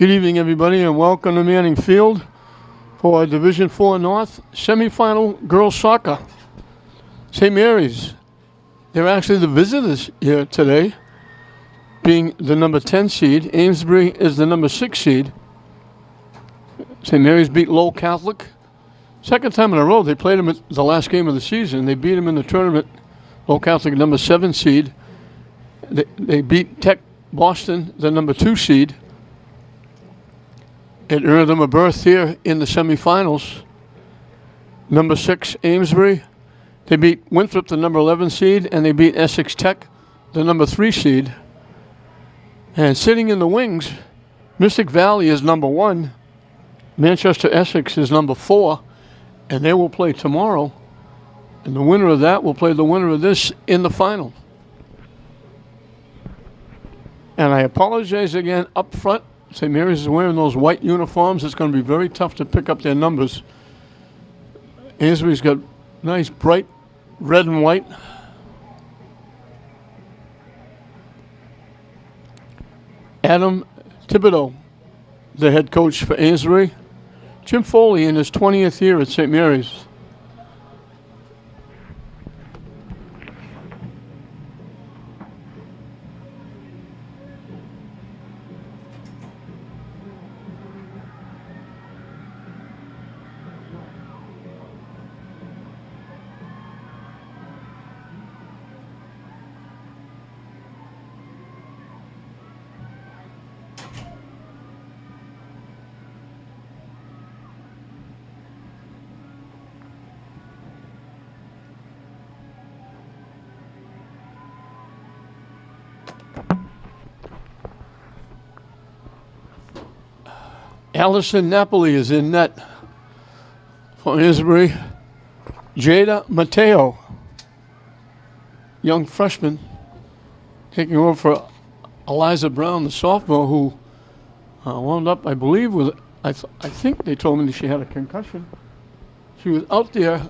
Good evening, everybody, and welcome to Manning Field for Division 4 North semifinal girls soccer. St. Mary's, they're actually the visitors here today, being the number 10 seed. Amesbury is the number 6 seed. St. Mary's beat Lowell Catholic. Second time in a row, they played them at the last game of the season. They beat them in the tournament. Lowell Catholic, number 7 seed. They beat Tech Boston, the number 2 seed. It earned them a berth here in the semifinals. Number 6, Amesbury. They beat Winthrop, the number 11 seed, and they beat Essex Tech, the number 3 seed. And sitting in the wings, Mystic Valley is number 1. Manchester Essex is number 4, and they will play tomorrow. And the winner of that will play the winner of this in the final. And I apologize again up front. St. Mary's is wearing those white uniforms. It's going to be very tough to pick up their numbers. Amesbury's got nice bright red and white. Adam Thibodeau, the head coach for Amesbury. Jim Foley in his 20th year at St. Mary's. Allison Napoli is in net for Amesbury. Jada Mateo, young freshman, taking over for Eliza Brown, the sophomore, who wound up, I believe, with, I think they told me she had a concussion. She was out there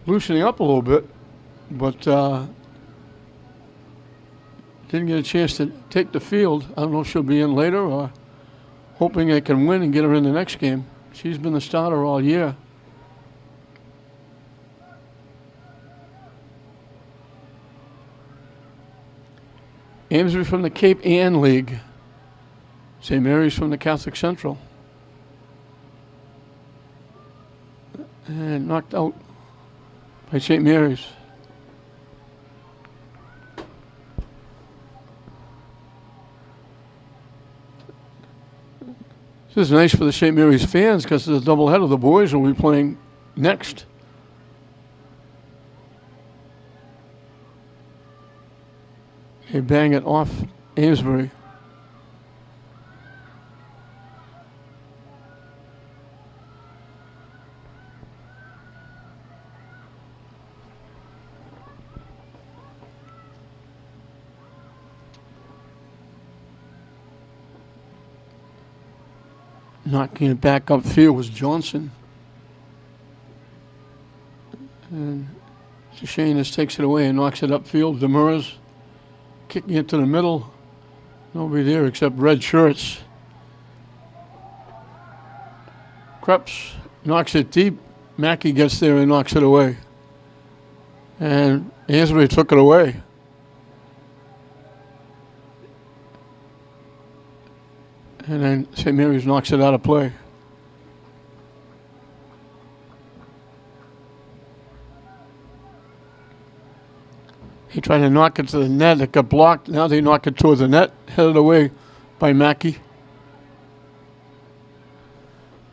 loosening up a little bit, but didn't get a chance to take the field. I don't know if she'll be in later or hoping they can win and get her in the next game. She's been the starter all year. Amesbury from the Cape Ann League. St. Mary's from the Catholic Central. And knocked out by St. Mary's. This is nice for the St. Mary's fans because it's a doubleheader. The boys will be playing next. They bang it off Amesbury. Knocking it back upfield was Johnson. And Shashanis takes it away and knocks it upfield. Demers kicking it to the middle. Nobody there except red shirts. Krebs knocks it deep. Mackey gets there and knocks it away. And Amesbury took it away. And then St. Mary's knocks it out of play. He tried to knock it to the net. It got blocked. Now they knock it toward the net. Headed away by Mackey.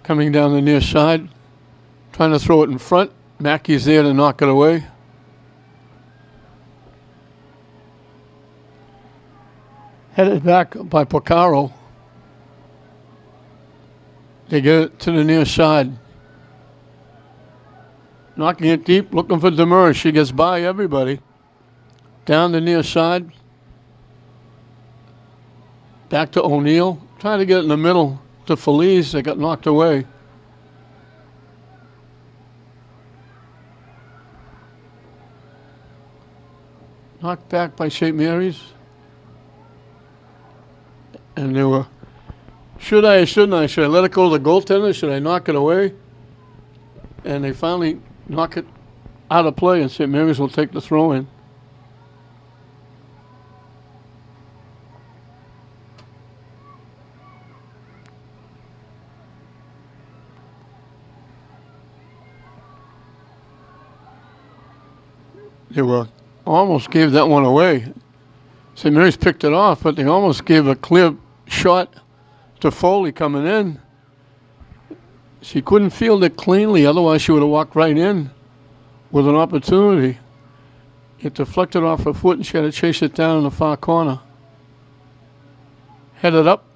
Coming down the near side. Trying to throw it in front. Mackey's there to knock it away. Headed back by Porcaro. They get it to the near side. Knocking it deep, looking for Demers. She gets by everybody. Down the near side. Back to O'Neill. Trying to get it in the middle to Feliz. They got knocked away. Knocked back by St. Mary's. And they were should I or shouldn't I? Should I let it go to the goaltender? Should I knock it away? And they finally knock it out of play, and St. Mary's will take the throw in. They were almost gave that one away. St. Mary's picked it off, but they almost gave a clear shot to Foley coming in. She couldn't field it cleanly, otherwise she would have walked right in with an opportunity. It deflected off her foot and she had to chase it down in the far corner. Headed up.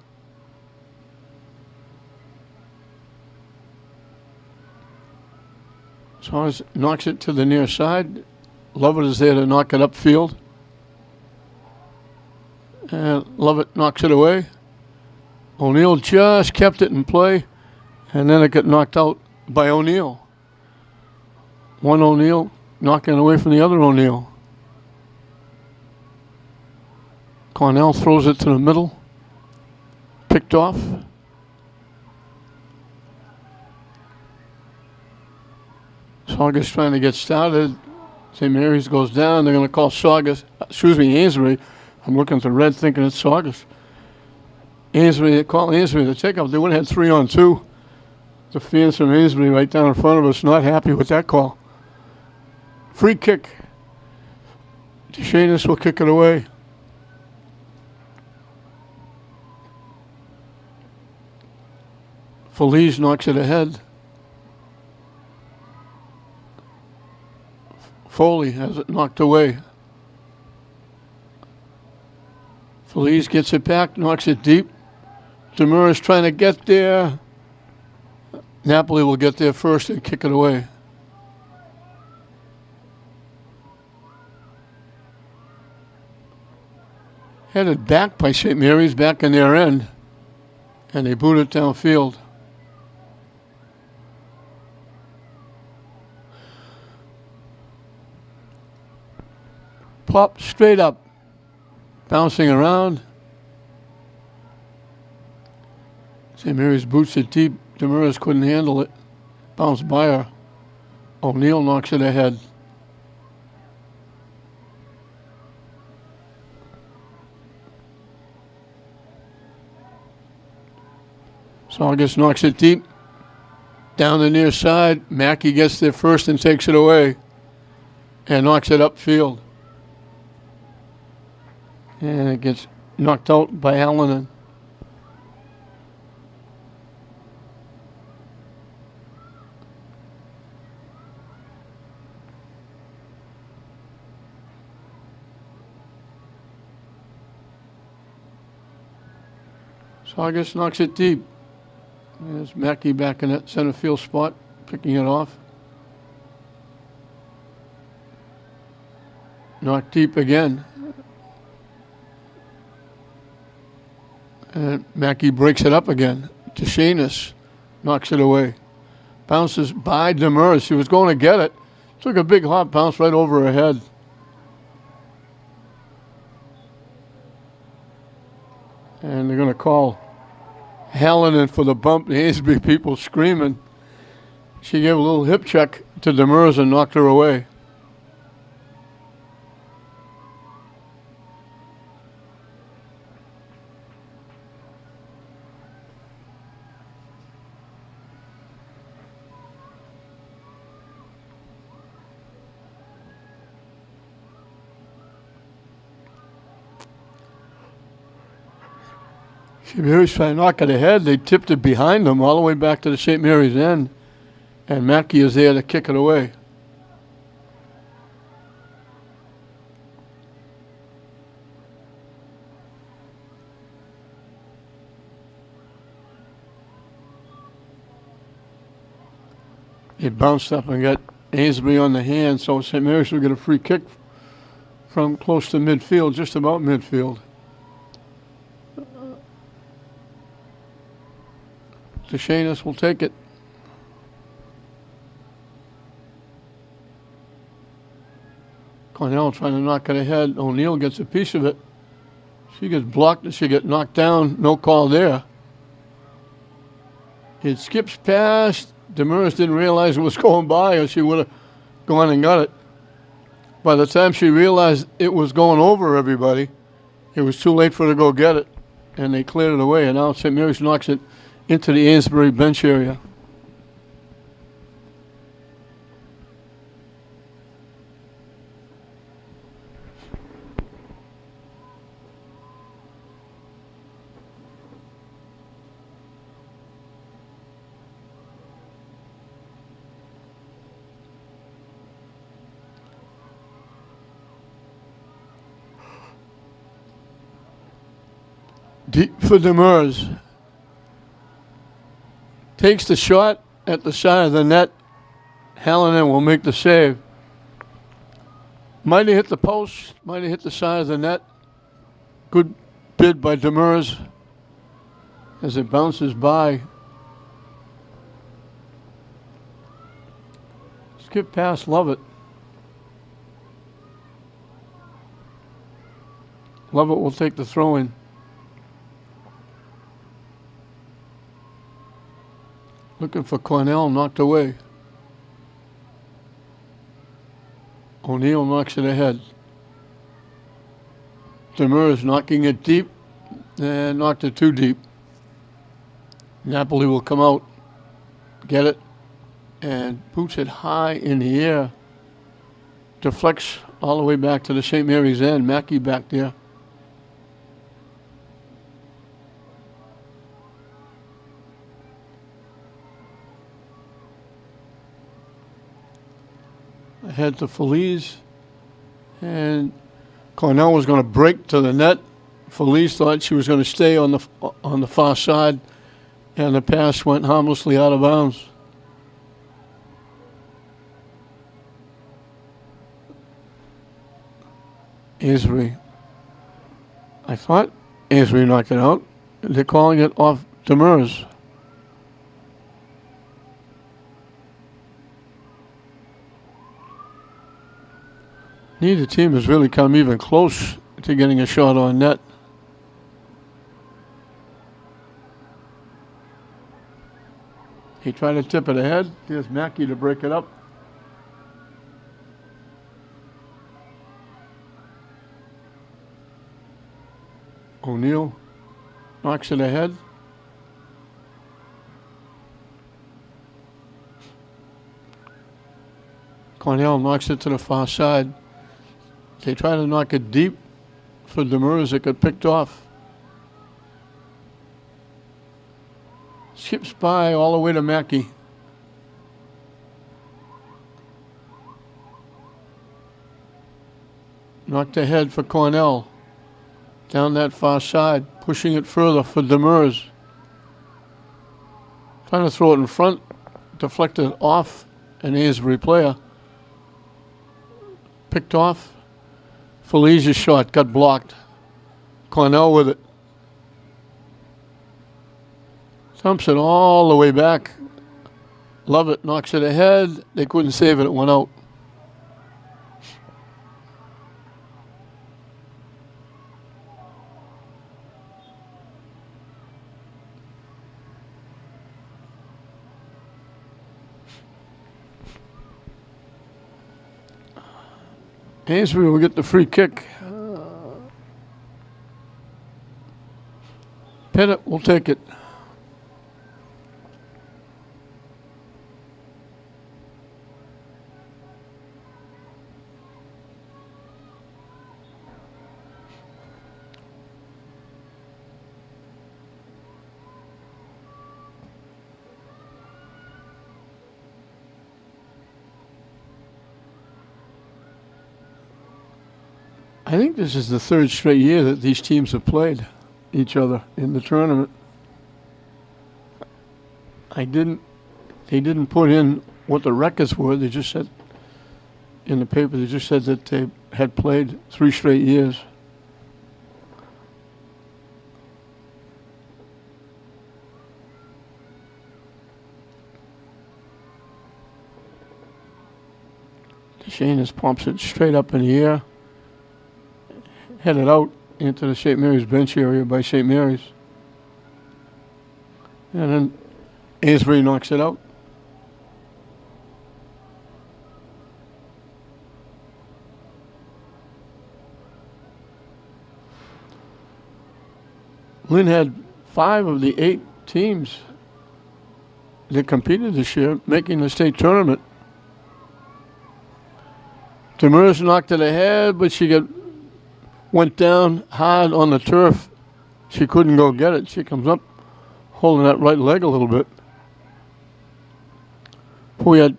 Saunders knocks it to the near side. Lovett is there to knock it upfield. And Lovett knocks it away. O'Neill just kept it in play, and then it got knocked out by O'Neill. One O'Neill knocking it away from the other O'Neill. Cornell throws it to the middle. Picked off. Saugus trying to get started. St. Mary's goes down. They're going to call Amesbury. I'm looking at the red thinking it's Saugus. Amesbury, they call Amesbury the takeoff. They would have had 3-on-2. The fans from Amesbury right down in front of us not happy with that call. Free kick. DeShanus will kick it away. Feliz knocks it ahead. Foley has it knocked away. Feliz gets it back, knocks it deep. Demura's trying to get there. Napoli will get there first and kick it away. Headed back by St. Mary's, back in their end. And they boot it downfield. Plop straight up. Bouncing around. St. Mary's boots it deep. Demura's couldn't handle it. Bounced by her. O'Neill knocks it ahead. Saugus knocks it deep. Down the near side. Mackey gets there first and takes it away. And knocks it upfield. And it gets knocked out by Allen. Saugus knocks it deep. There's Mackey back in that center field spot, picking it off. Knocked deep again. And Mackey breaks it up again. DeShanus knocks it away. Bounces by Demers. She was going to get it. Took a big hop, bounced right over her head. And they're going to call Hallinan for the bump. The Amesbury people screaming. She gave a little hip check to Demers and knocked her away. St. Mary's trying to knock it ahead. They tipped it behind them all the way back to the St. Mary's end. And Mackey is there to kick it away. It bounced up and got Amesbury on the hand, so St. Mary's will get a free kick from close to midfield, just about midfield. DeShanus will take it. Cornell trying to knock it ahead. O'Neill gets a piece of it. She gets blocked and she gets knocked down. No call there. It skips past. Demers didn't realize it was going by, or she would have gone and got it. By the time she realized it was going over everybody, it was too late for her to go get it, and they cleared it away. And now St. Mary's knocks it into the Amesbury bench area. Deep for Demers. Takes the shot at the side of the net. Hallinan will make the save. Might have hit the post, might have hit the side of the net. Good bid by Demers as it bounces by. Skip past Lovett. Lovett will take the throw in. Looking for Cornell, knocked away. O'Neill knocks it ahead. Demers knocking it deep, and knocked it too deep. Napoli will come out, get it, and boots it high in the air. Deflects all the way back to the St. Mary's end. Mackey back there. Ahead to Feliz, and Cornell was going to break to the net. Feliz thought she was going to stay on the far side, and the pass went harmlessly out of bounds. Amesbury. I thought Amesbury knocked it out. They're calling it off Demers. Neither team has really come even close to getting a shot on net. He tried to tip it ahead. There's Mackey to break it up. O'Neill knocks it ahead. Cornell knocks it to the far side. They try to knock it deep for Demers. It got picked off. Skips by all the way to Mackey. Knocked ahead for Cornell. Down that far side, pushing it further for Demers. Trying to throw it in front, deflected off an Amesbury player. Picked off. Felicia's shot got blocked. Cornell with it. Dumps it all the way back. Lovett knocks it ahead. They couldn't save it. It went out. Amesbury will get the free kick. Pettit will take it. I think this is the third straight year that these teams have played each other in the tournament. They didn't put in what the records were. They just said in the paper, they just said that they had played 3 straight years. DeShanus pumps it straight up in the air. Headed out into the St. Mary's bench area by St. Mary's. And then Amesbury knocks it out. Lynn had 5 of the 8 teams that competed this year making the state tournament. Demers knocked it ahead, but she went down hard on the turf. She couldn't go get it. She comes up holding that right leg a little bit. We had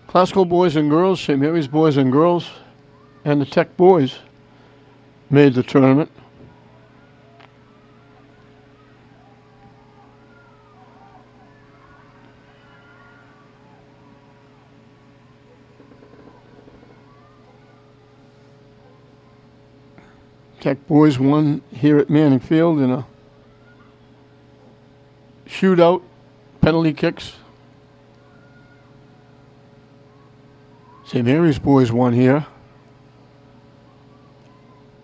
classical boys and girls, St. Mary's boys and girls, and the Tech boys made the tournament. Tech boys won here at Manning Field in a shootout, penalty kicks. St. Mary's boys won here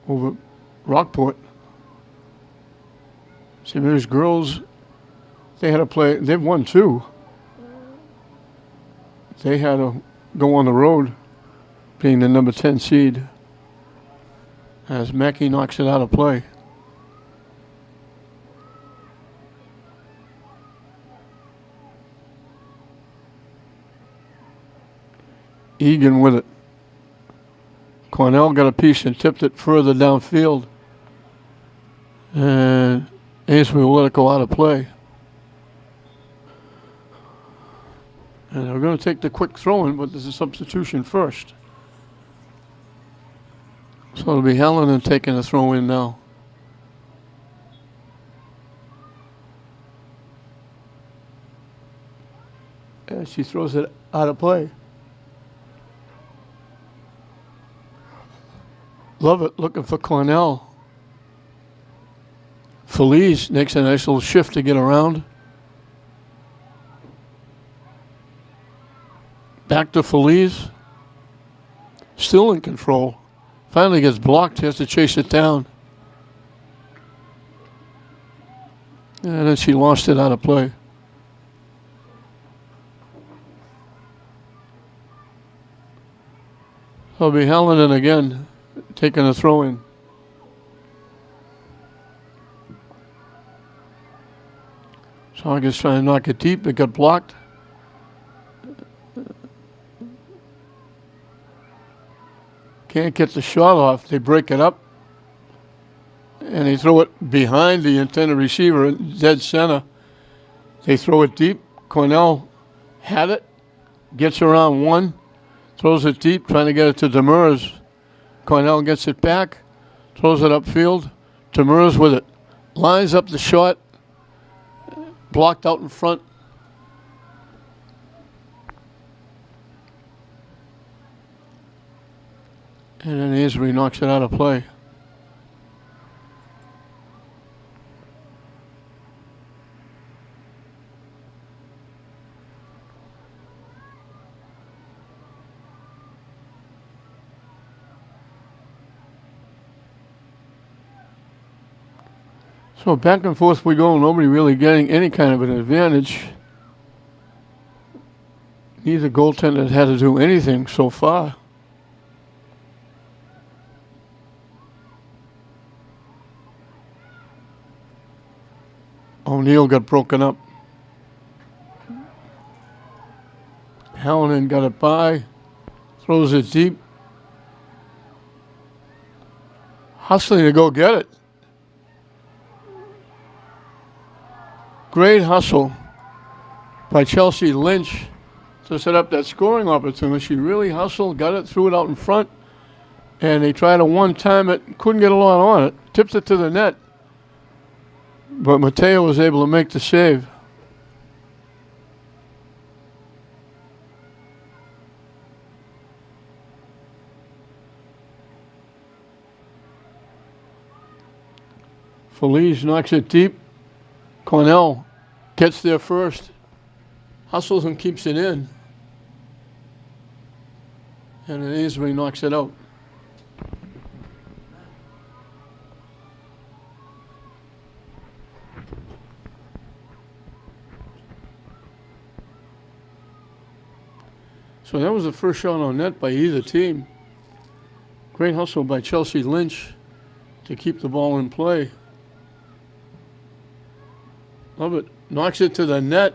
over Rockport. St. Mary's girls, they had to play, they've won 2. They had to go on the road, being the number 10 seed, as Mackey knocks it out of play. Egan with it. Cornell got a piece and tipped it further downfield. And Amesbury will let it go out of play. And they're going to take the quick throw-in, but there's a substitution first. So it'll be Helen taking the throw-in now. And she throws it out of play. Love it, looking for Cornell. Felice makes a nice little shift to get around. Back to Felice. Still in control. Finally gets blocked, he has to chase it down. And then she lost it out of play. So it'll be Helen again, taking a throw in. Saugus trying to knock it deep, it got blocked. Can't get the shot off. They break it up. And they throw it behind the intended receiver in dead center. They throw it deep. Cornell had it. Gets around 1. Throws it deep, trying to get it to Demers. Cornell gets it back. Throws it upfield. Demers with it. Lines up the shot. Blocked out in front. And then Amesbury knocks it out of play. So back and forth we go, nobody really getting any kind of an advantage. Neither goaltender had to do anything so far. O'Neill got broken up. Hallinan got it by. Throws it deep. Hustling to go get it. Great hustle by Chelsea Lynch to set up that scoring opportunity. She really hustled, got it, threw it out in front, and they tried to one-time it, couldn't get a lot on it, tipped it to the net. But Mateo was able to make the save. Felice knocks it deep. Cornell gets there first. Hustles and keeps it in. And then Amesbury knocks it out. So that was the first shot on net by either team. Great hustle by Chelsea Lynch to keep the ball in play. Love it. Knocks it to the net.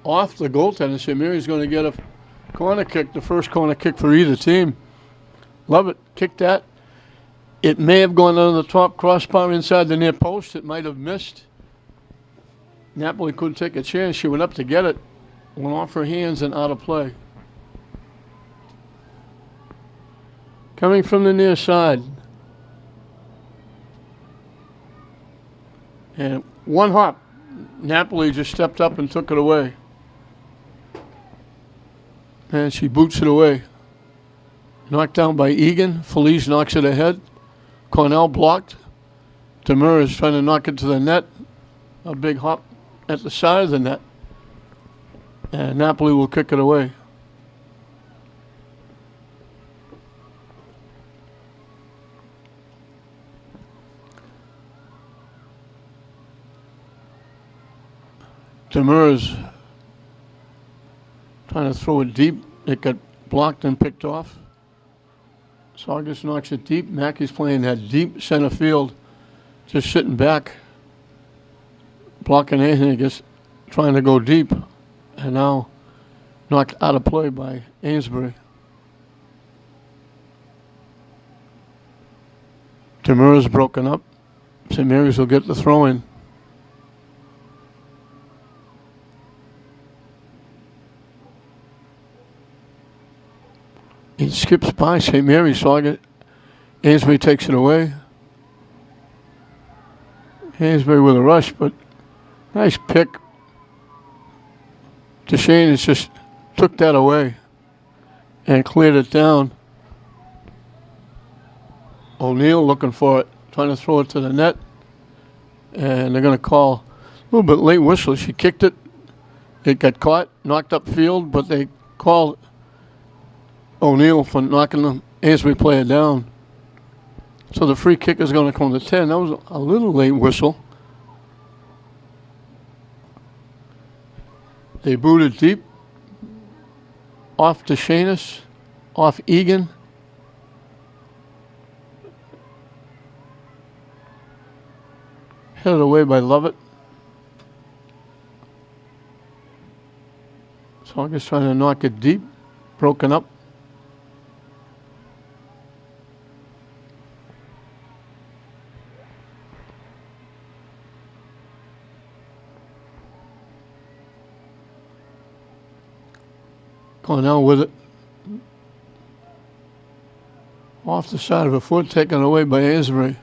Off the goaltender. St. Mary's going to get a corner kick, the first corner kick for either team. Love it. Kick that. It may have gone under the top crossbar inside the near post. It might have missed. Napoli couldn't take a chance. She went up to get it. Went off her hands and out of play. Coming from the near side. And one hop. Napoli just stepped up and took it away. And she boots it away. Knocked down by Egan. Felice knocks it ahead. Cornell blocked. Demur is trying to knock it to the net. A big hop at the side of the net. And Napoli will kick it away. Demers trying to throw it deep. It got blocked and picked off. Saugus knocks it deep. Mackey's playing that deep center field, just sitting back, blocking anything, just trying to go deep. And now knocked out of play by Amesbury. Demers broken up. St. Mary's will get the throw in. It skips by St. Mary's, Saugus. Amesbury takes it away. Amesbury with a rush, but nice pick. Deshane has just took that away and cleared it down. O'Neill looking for it, trying to throw it to the net. And they're going to call a little bit late whistle. She kicked it. It got caught, knocked up field, but they called O'Neill for knocking the Amesbury player down. So the free kick is going to come to 10. That was a little late whistle. They booted deep. Off to Shanus. Off Egan. Headed away by Lovett. Saugus trying to knock it deep. Broken up. Cornell with it. Off the side of her foot, taken away by Amesbury.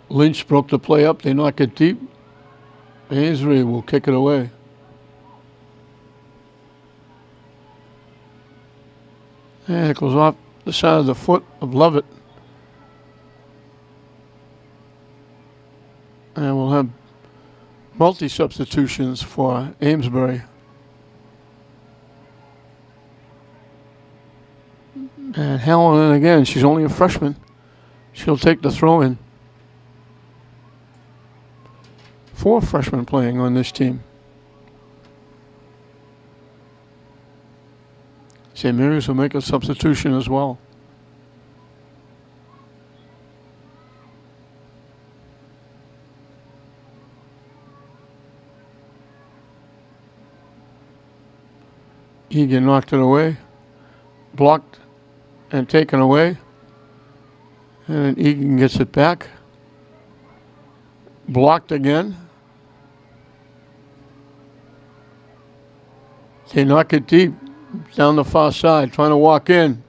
Lynch broke the play up. They knock it deep. Amesbury will kick it away. And it goes off the side of the foot of Lovett. And we'll have multi-substitutions for Amesbury. And Helen again, she's only a freshman. She'll take the throw in. 4 freshmen playing on this team. St. Mary's will make a substitution as well. Egan knocked it away, blocked and taken away, and then Egan gets it back, blocked again. They knock it deep down the far side, trying to walk in.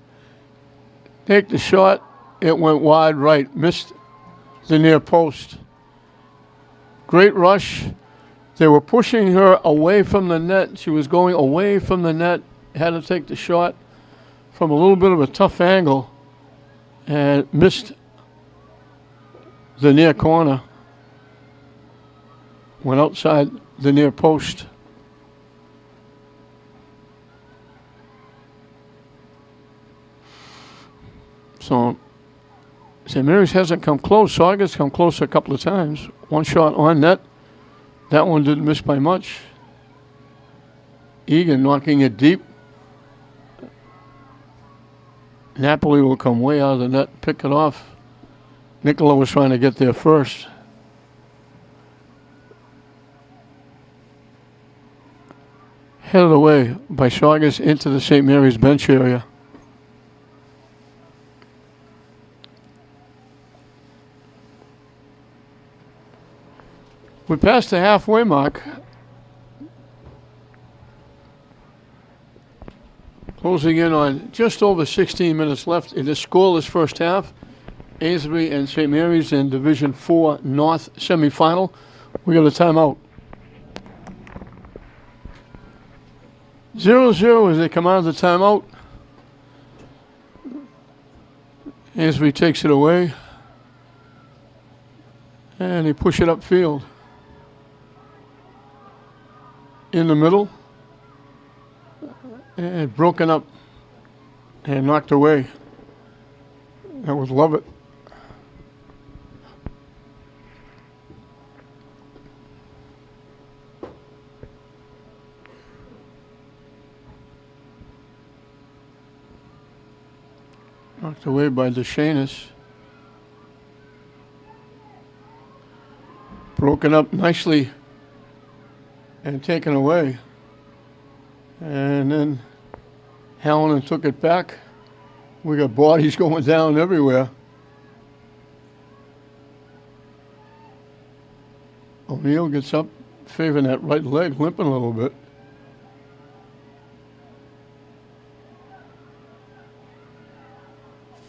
Take the shot, it went wide right, missed the near post. Great rush. They were pushing her away from the net. She was going away from the net. Had to take the shot from a little bit of a tough angle and missed the near corner. Went outside the near post. So St. Mary's hasn't come close. Saugus come close a couple of times. One shot on net. That one didn't miss by much. Egan knocking it deep. Napoli will come way out of the net, pick it off. Nicola was trying to get there first. Headed away by Saugus into the St. Mary's bench area. We passed the halfway mark. Closing in on just over 16 minutes left in this scoreless first half. Amesbury and St. Mary's in Division 4 North semifinal. We got a timeout. 0-0 as they come out of the timeout. Amesbury takes it away. And they push it upfield. In the middle. And broken up. And knocked away. That was Lovett. Knocked away by DeShanus. Broken up nicely and taken away. And then Hallinan took it back. We got bodies going down everywhere. O'Neill gets up, favoring that right leg, limping a little bit.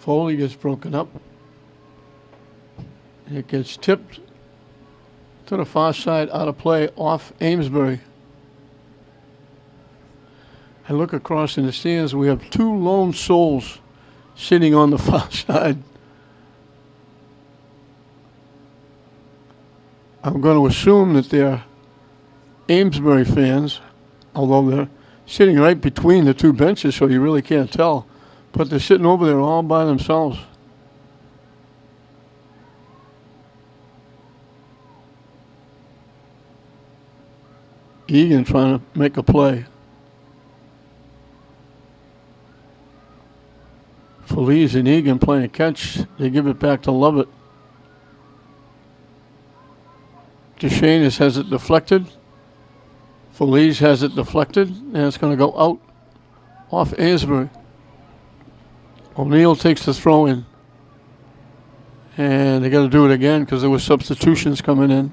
Foley gets broken up. It gets tipped to the far side, out of play, off Amesbury. I look across in the stands, we have two lone souls sitting on the far side. I'm going to assume that they're Amesbury fans, although they're sitting right between the two benches, so you really can't tell. But they're sitting over there all by themselves. Egan trying to make a play. Feliz and Egan playing a catch. They give it back to Lovett. DeShanus has it deflected. Feliz has it deflected, and it's going to go out off Amesbury. O'Neill takes the throw in. And they got to do it again because there were substitutions coming in.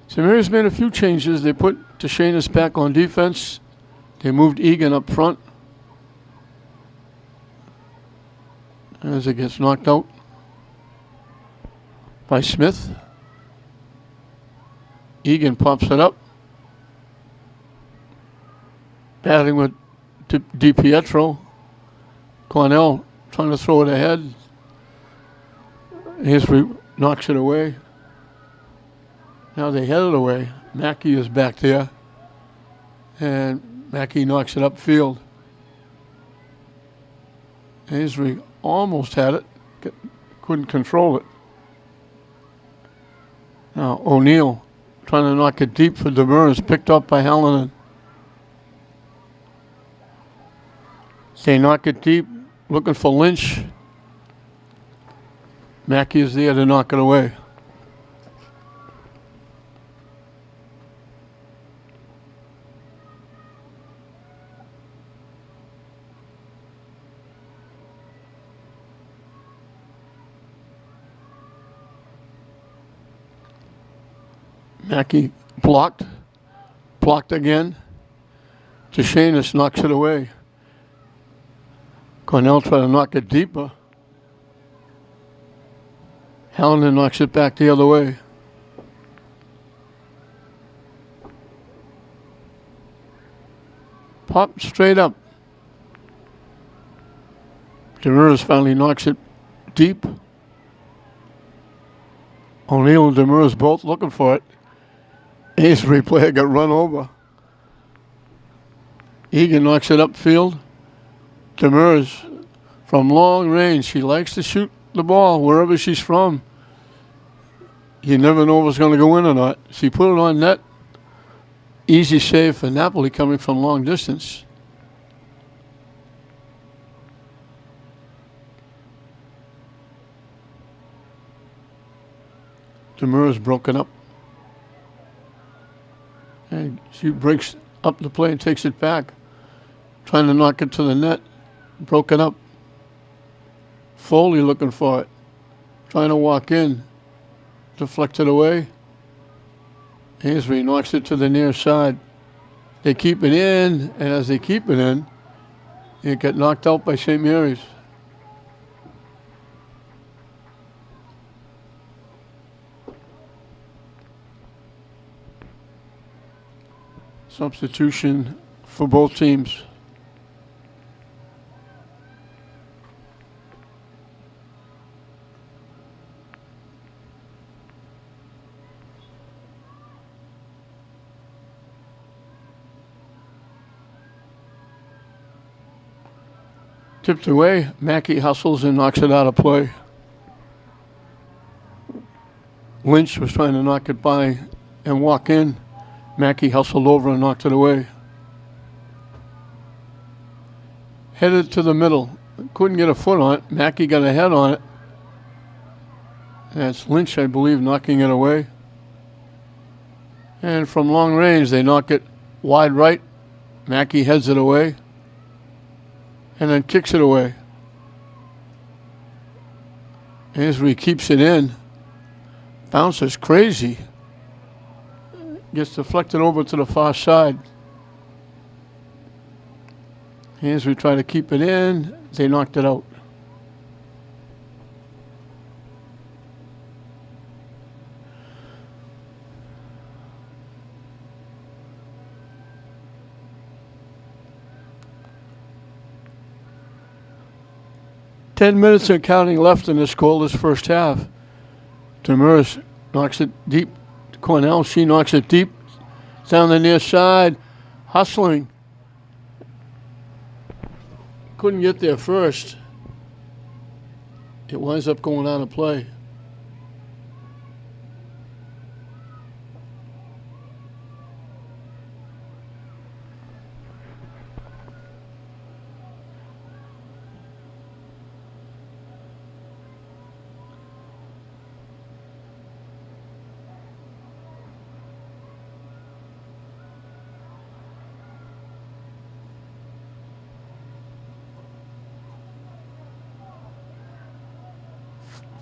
St. Mary's made a few changes. They put DeShanus back on defense. They moved Egan up front. As it gets knocked out by Smith. Egan pops it up. Batting with DiPietro. Cornell trying to throw it ahead. Amesbury knocks it away. Now they head it away. Mackey is back there. And Mackey knocks it upfield. Amesbury almost had it. Couldn't control it. Now O'Neill trying to knock it deep for Demers, picked up by Hallinan. They knock it deep, looking for Lynch. Mackey is there to knock it away. Mackey blocked again. DeShanus knocks it away. Cornell trying to knock it deeper. Hallinan knocks it back the other way. Pop straight up. Demers finally knocks it deep. O'Neill and Demers both looking for it. Amesbury player got run over. Egan knocks it upfield. Demers from long range. She likes to shoot the ball wherever she's from. You never know if it's going to go in or not. She put it on net. Easy save for Napoli coming from long distance. Demur's broken up. And she breaks up the play and takes it back. Trying to knock it to the net. Broken up. Foley looking for it. Trying to walk in. Deflected away. Amesbury knocks it to the near side. They keep it in, and as they keep it in, it got knocked out by St. Mary's. Substitution for both teams. Tipped away. Mackey hustles and knocks it out of play. Lynch was trying to knock it by and walk in. Mackey hustled over and knocked it away. Headed to the middle. Couldn't get a foot on it. Mackey got a head on it. That's Lynch, I believe, knocking it away. And from long range, they knock it wide right. Mackey heads it away. And then kicks it away. Amesbury keeps it in. Bounces crazy. Gets deflected over to the far side. Amesbury try to keep it in. They knocked it out. Ten minutes and counting left in this scoreless first half. Demers knocks it deep. Cornell, she knocks it deep. Down the near side. Hustling. Couldn't get there first. It winds up going out of play.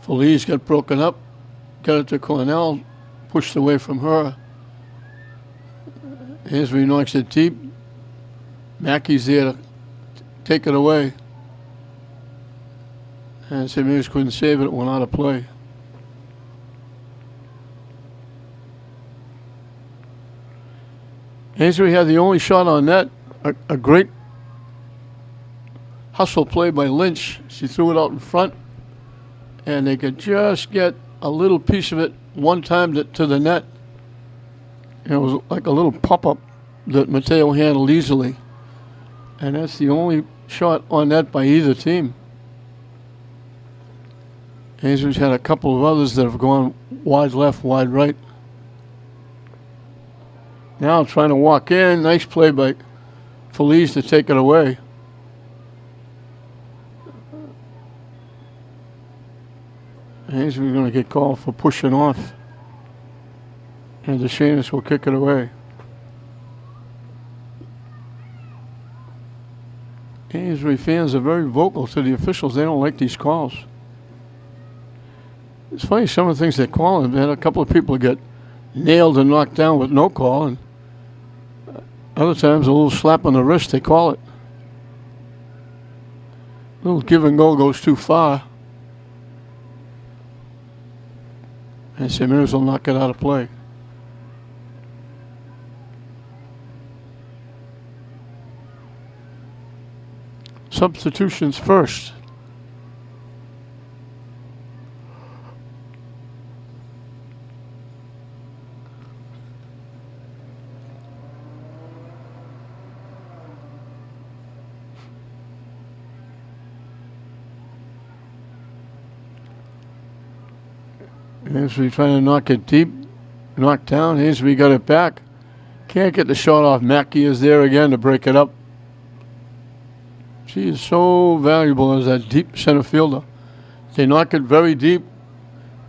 Felice got broken up, got it to Cornell, pushed away from her. Amesbury knocks it deep. Mackey's there to take it away. And St. Mary's couldn't save it, it went out of play. Amesbury had the only shot on net, a great hustle play by Lynch. She threw it out in front. And they could just get a little piece of it one time to the net. And it was like a little pop-up that Mateo handled easily. And that's the only shot on net by either team. Amesbury's had a couple of others that have gone wide left, wide right. Now trying to walk in. Nice play by Felice to take it away. Amesbury's going to get called for pushing off. And DeShantis will kick it away. Amesbury fans are very vocal to the officials. They don't like these calls. It's funny, some of the things they're calling. They had a couple of people get nailed and knocked down with no call. And other times, a little slap on the wrist, they call it. A little give and go goes too far. And St. Mary's will knock it out of play. Substitutions first. Amesbury trying to knock it deep. Knocked down. Amesbury got it back. Can't get the shot off. Mackey is there again to break it up. She is so valuable as that deep center fielder. They knock it very deep.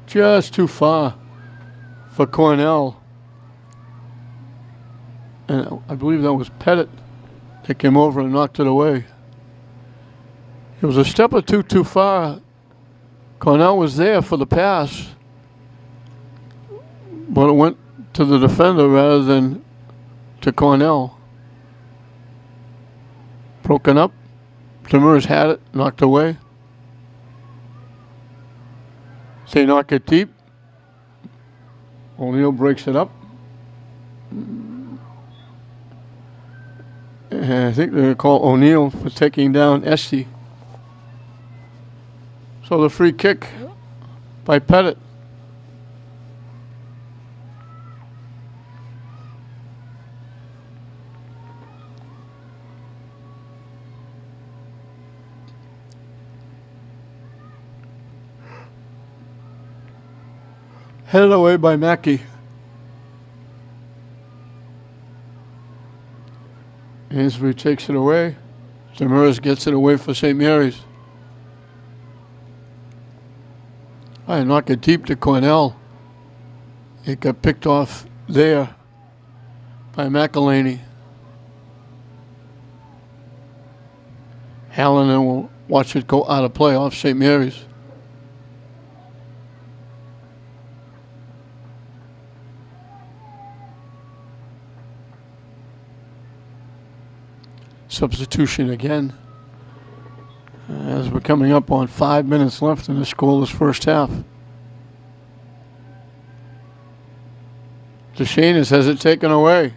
Just too far for Cornell. And I believe that was Pettit that came over and knocked it away. It was a step or two too far. Cornell was there for the pass, but it went to the defender rather than to Cornell. Broken up. Demers had it, knocked away. They knock it deep. O'Neill breaks it up. And I think they're going to call O'Neill for taking down Esty. So the free kick by Pettit. Headed away by Mackey. Amesbury takes it away. Demers gets it away for St. Mary's. I knock it deep to Cornell. It got picked off there by McElhaney. Hallinan will watch it go out of play off St. Mary's. Substitution again, as we're coming up on 5 minutes left in the scoreless first half. DeShanis has it taken away.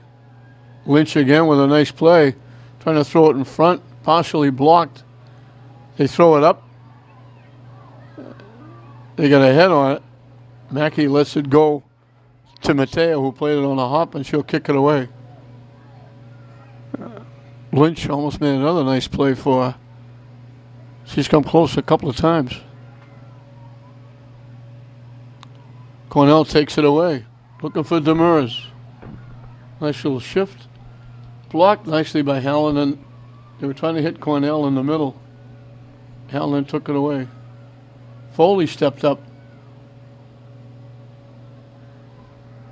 Lynch again with a nice play, trying to throw it in front, partially blocked. They throw it up. They got a head on it. Mackey lets it go to Mateo, who played it on a hop, and she'll kick it away. Lynch almost made another nice play for her. She's come close a couple of times. Cornell takes it away. Looking for Demers. Nice little shift. Blocked nicely by Hallinan. They were trying to hit Cornell in the middle. Hallinan took it away. Foley stepped up.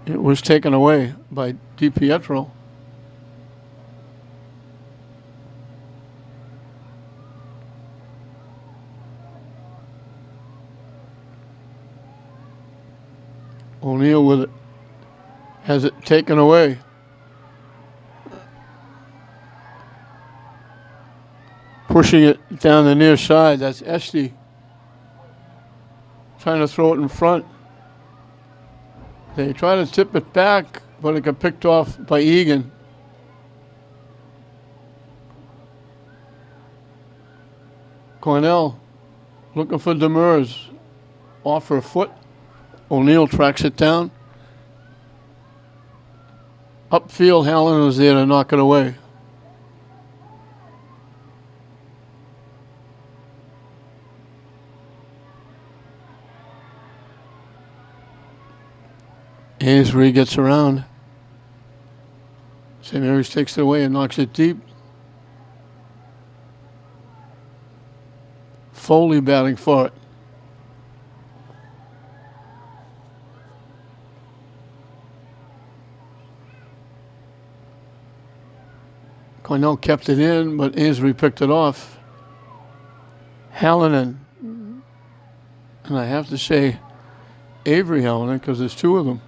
It was taken away by DiPietro. O'Neill with it. Has it taken away. Pushing it down the near side. That's Esty. Trying to throw it in front. They try to tip it back, but it got picked off by Egan. Cornell looking for Demers. Off her foot. O'Neill tracks it down. Upfield, Hallinan was there to knock it away. Amesbury gets around. St. Mary's takes it away and knocks it deep. Foley batting for it. Cornell kept it in, but Amesbury picked it off. Hallinan. And I have to say Avery Hallinan because there's two of them.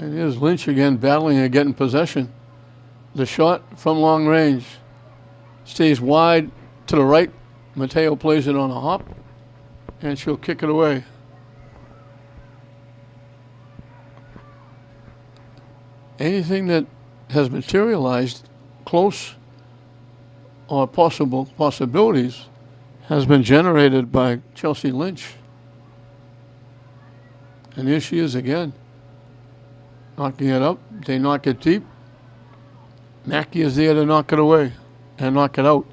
And here's Lynch again battling and getting possession. The shot from long range stays wide to the right. Mateo plays it on a hop, and she'll kick it away. Anything that has materialized close or possibilities has been generated by Chelsea Lynch. And here she is again. Knocking it up. They knock it deep. Mackey is there to knock it away and knock it out.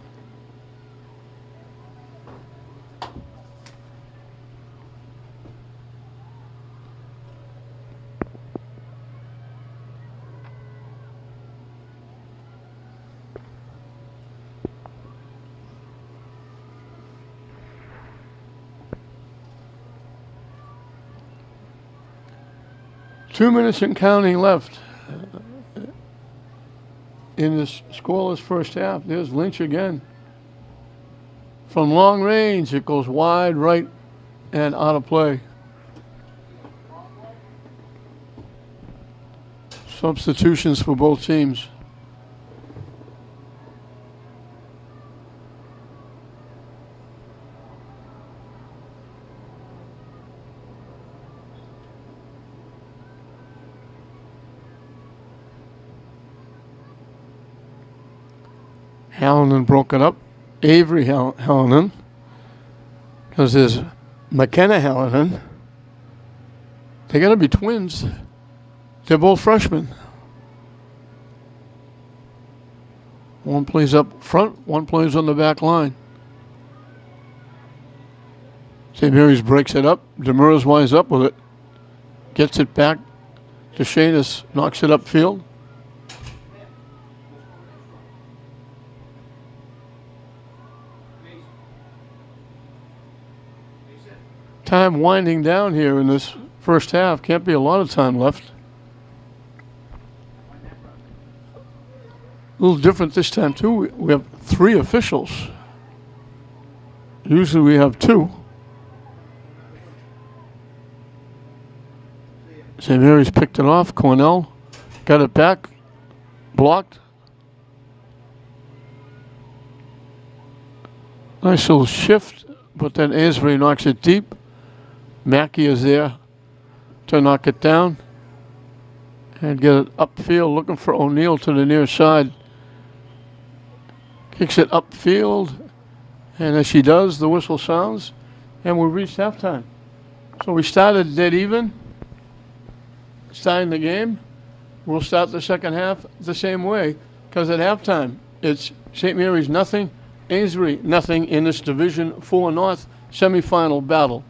2 minutes and counting left in this scoreless first half. There's Lynch again. From long range, it goes wide right and out of play. Substitutions for both teams. Hallinan broke it up. Avery Hallinan. Because there's McKenna Hallinan. They got to be twins. They're both freshmen. One plays up front, one plays on the back line. St. Mary's breaks it up. Demers winds up with it. Gets it back. DeShanus knocks it upfield. Time winding down here in this first half. Can't be a lot of time left. A little different this time too. We have 3 officials. Usually we have 2. St. Mary's picked it off. Cornell got it back. Blocked. Nice little shift, but then Amesbury knocks it deep. Mackey is there to knock it down and get it upfield, looking for O'Neill to the near side. Kicks it upfield, and as she does, the whistle sounds, and we reached halftime. So we started dead even, starting the game. We'll start the second half the same way, because at halftime, it's St. Mary's nothing, Amesbury nothing in this Division 4 North semifinal battle.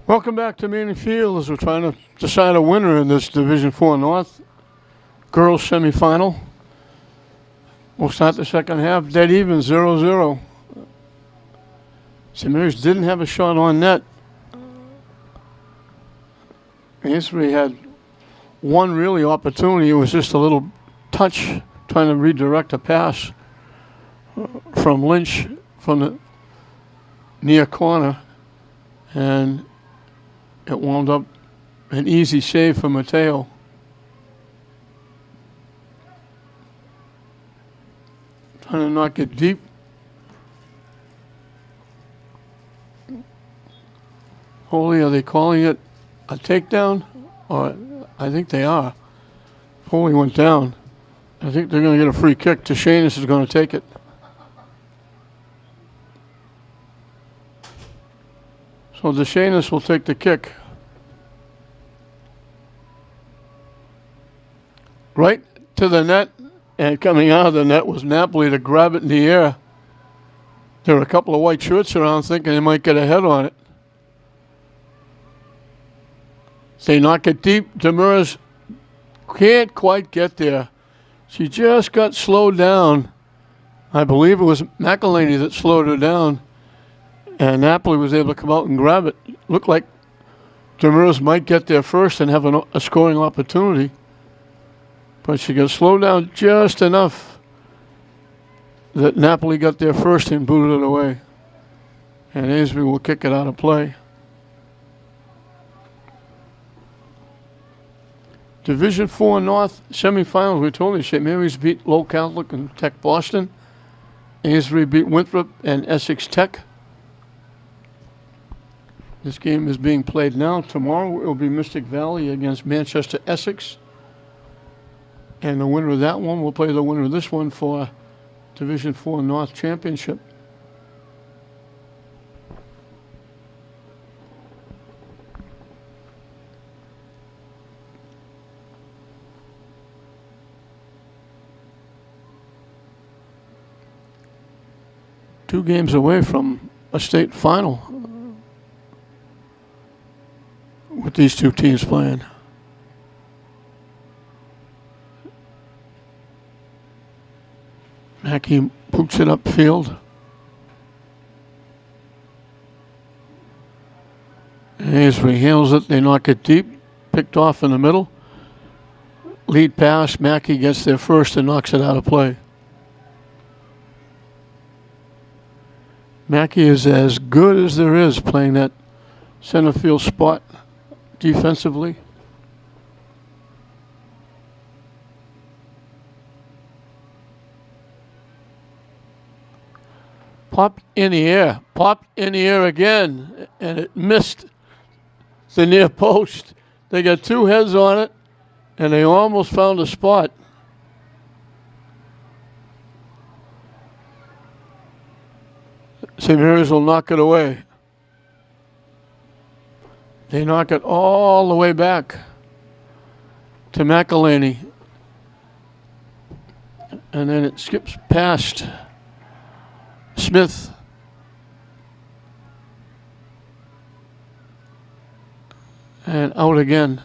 Welcome back to Manning Field as we're trying to decide a winner in this Division 4 North girls semifinal. We'll start the second half dead even, 0-0. St. Mary's didn't have a shot on net. Amesbury had one really opportunity. It was just a little touch trying to redirect a pass from Lynch from the near corner, and it wound up an easy save for Mateo. Trying to knock it deep. Holy, are they calling it a takedown? Or I think they are. Holy went down. I think they're going to get a free kick. DeShanus is going to take it. So DeShanus will take the kick. Right to the net, and coming out of the net was Napoli to grab it in the air. There were a couple of white shirts around thinking they might get a head on it. They knock it deep. Demers can't quite get there. She just got slowed down. I believe it was McElhaney that slowed her down. And Napoli was able to come out and grab it. Looked like Demers might get there first and have a scoring opportunity. But she got slowed down just enough that Napoli got there first and booted it away. And Amesbury will kick it out of play. Division 4 North semifinals. We told you St. Mary's beat Low Catholic and Tech Boston. Amesbury beat Winthrop and Essex Tech. This game is being played now. Tomorrow it will be Mystic Valley against Manchester Essex. And the winner of that one will play the winner of this one for Division 4 North Championship. Two games away from a state final with these two teams playing. Mackey boots it upfield. Amesbury handles it. They knock it deep. Picked off in the middle. Lead pass. Mackey gets there first and knocks it out of play. Mackey is as good as there is playing that center field spot defensively. Popped in the air again, and it missed the near post. They got two heads on it, and they almost found a spot. St. Mary's will knock it away. They knock it all the way back to McElhaney. And then it skips past Smith. And out again.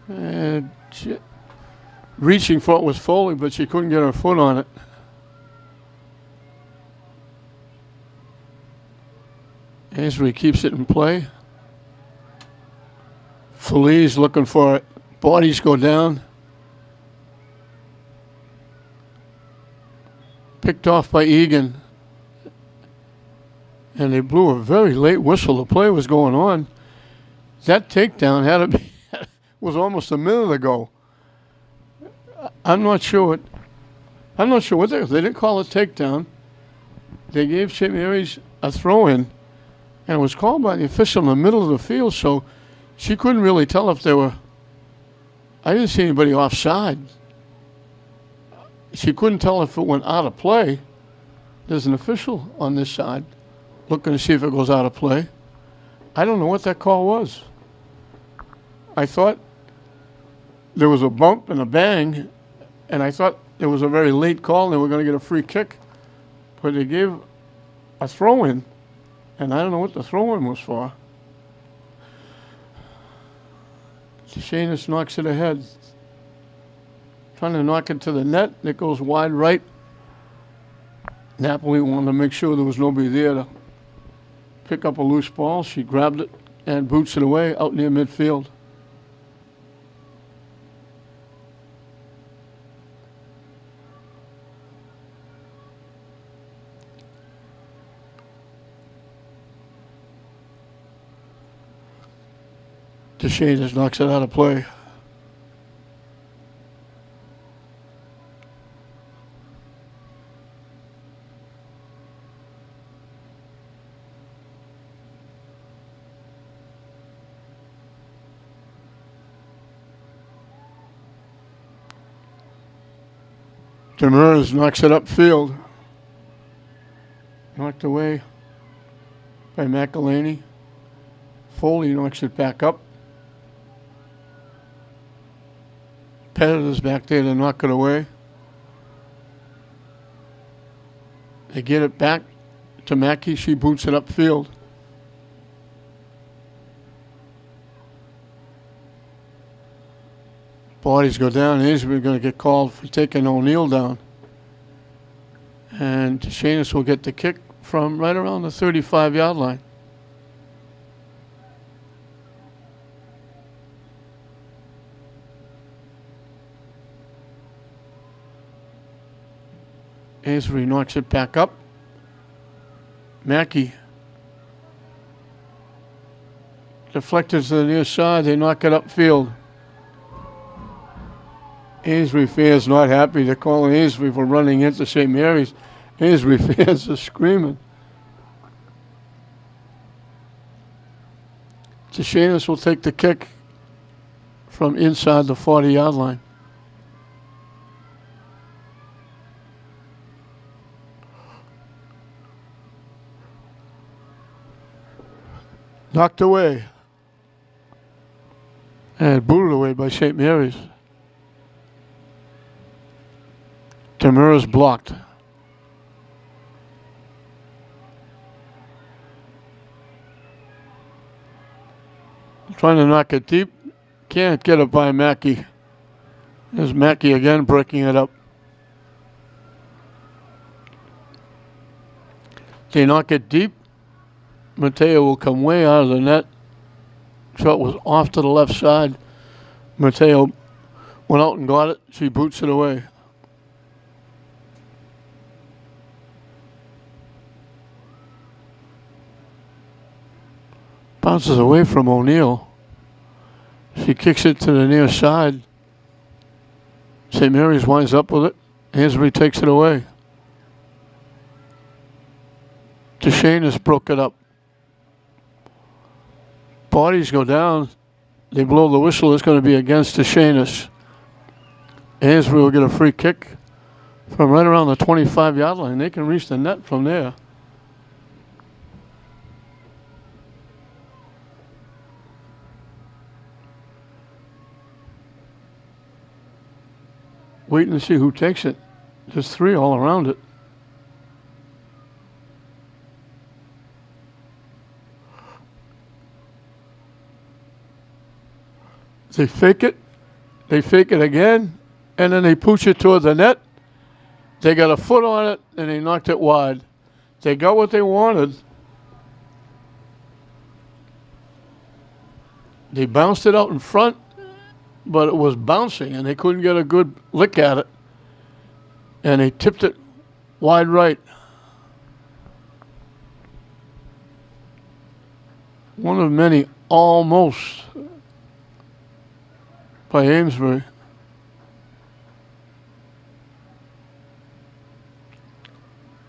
And reaching for it was Foley, but she couldn't get her foot on it. Amesbury keeps it in play. Feliz looking for it. Bodies go down. Picked off by Egan. And they blew a very late whistle. The play was going on. That takedown had to be was almost a minute ago. I'm not sure what they didn't call a takedown. They gave St. Mary's a throw-in, and it was called by the official in the middle of the field, so she couldn't really tell if there were. I didn't see anybody offside. She couldn't tell if it went out of play. There's an official on this side looking to see if it goes out of play. I don't know what that call was. I thought there was a bump and a bang, and I thought it was a very late call and they were going to get a free kick. But they gave a throw-in, and I don't know what the throw-in was for. Shanus knocks it ahead. Trying to knock it to the net. It goes wide right. Napoli wanted to make sure there was nobody there to pick up a loose ball. She grabbed it and boots it away out near midfield. DeShantis knocks it out of play. Demers knocks it upfield. Knocked away by McElhaney. Foley knocks it back up. Pettit back there to knock it away. They get it back to Mackey. She boots it upfield. Bodies go down. Amesbury going to get called for taking O'Neill down. And Shanus will get the kick from right around the 35-yard line. Amesbury knocks it back up. Mackey deflected to the near side. They knock it upfield. Amesbury fans not happy. They're calling Amesbury for running into St. Mary's. Amesbury fans are screaming. Tishanus will take the kick from inside the 40-yard line. Knocked away and booted away by St. Mary's. Demers blocked. Trying to knock it deep. Can't get it by Mackey. There's Mackey again breaking it up. They knock it deep. Mateo will come way out of the net. Shot was off to the left side. Mateo went out and got it. She boots it away. Bounces away from O'Neill. She kicks it to the near side. St. Mary's winds up with it. Amesbury takes it away. DeShanus broke it up. Bodies go down. They blow the whistle. It's going to be against DeShanus. Amesbury will get a free kick from right around the 25-yard line. They can reach the net from there. Waiting to see who takes it. There's three all around it. They fake it again, and then they pooch it toward the net. They got a foot on it, and they knocked it wide. They got what they wanted. They bounced it out in front, but it was bouncing, and they couldn't get a good lick at it. And they tipped it wide right. One of many almost by Amesbury.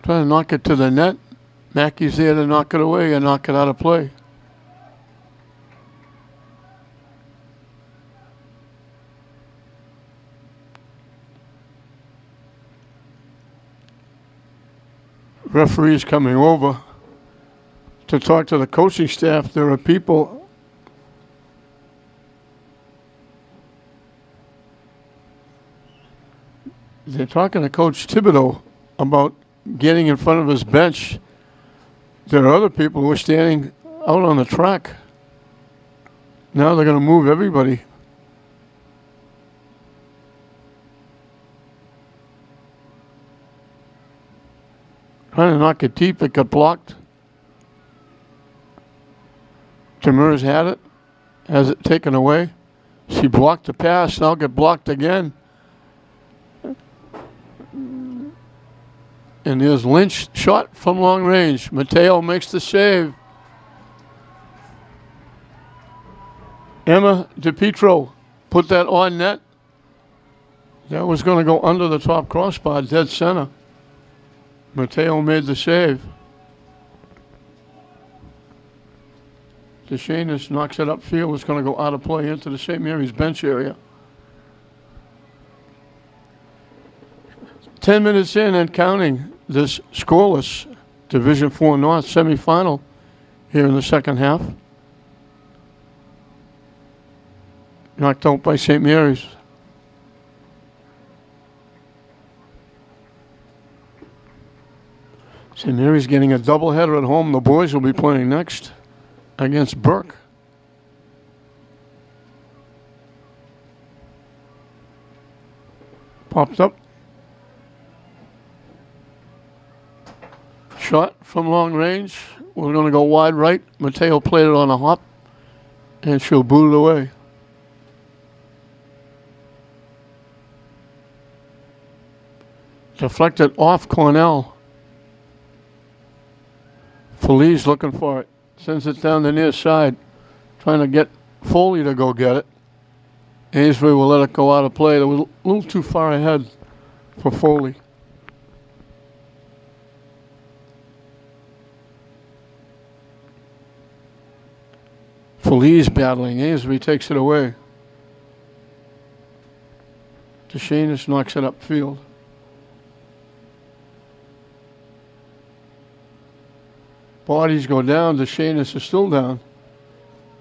Trying to knock it to the net. Mackey's there to knock it away and knock it out of play. Referees coming over to talk to the coaching staff. There are people they're talking to Coach Thibodeau about getting in front of his bench. There are other people who are standing out on the track. Now they're going to move everybody. Trying to knock it deep, it got blocked. Demers had it, has it taken away. She blocked the pass, now get blocked again. And there's Lynch, shot from long range. Mateo makes the save. Emma DiPietro put that on net. That was going to go under the top crossbar, dead center. Mateo made the save. DeShanus knocks it upfield. It's going to go out of play into the St. Mary's bench area. 10 minutes in and counting this scoreless Division IV North semifinal here in the second half. Knocked out by St. Mary's. St. Mary's getting a doubleheader at home. The boys will be playing next against Burke. Popped up. Shot from long range. We're going to go wide right. Mateo played it on a hop, and she'll boot it away. Deflected off Cornell. Feliz looking for it. Sends it down the near side. Trying to get Foley to go get it. Amesbury will let it go out of play. They were a little too far ahead for Foley. Feliz battling. Amesbury takes it away. DeShanus knocks it upfield. Bodies go down. DeShanus is still down.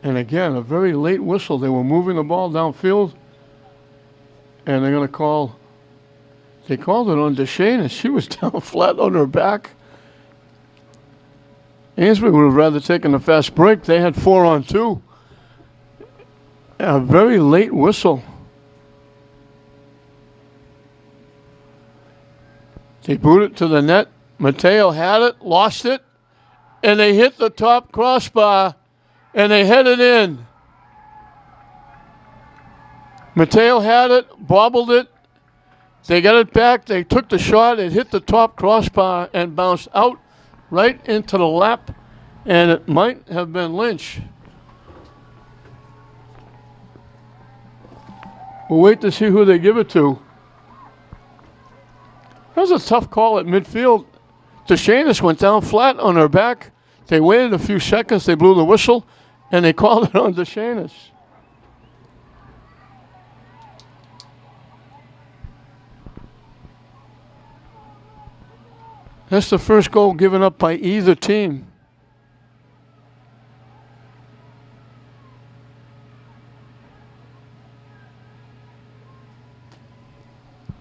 And again, a very late whistle. They were moving the ball downfield. And they're going to call. They called it on DeShanus. She was down flat on her back. Amesbury would have rather taken a fast break. They had 4-on-2. A very late whistle. They booted it to the net. Mateo had it, lost it, and they hit the top crossbar, and they headed in. Mateo had it, bobbled it. They got it back. They took the shot. It hit the top crossbar and bounced out right into the lap, and it might have been Lynch. We'll wait to see who they give it to. That was a tough call at midfield. DeShanis went down flat on her back. They waited a few seconds. They blew the whistle, and they called it on DeShanis. That's the first goal given up by either team.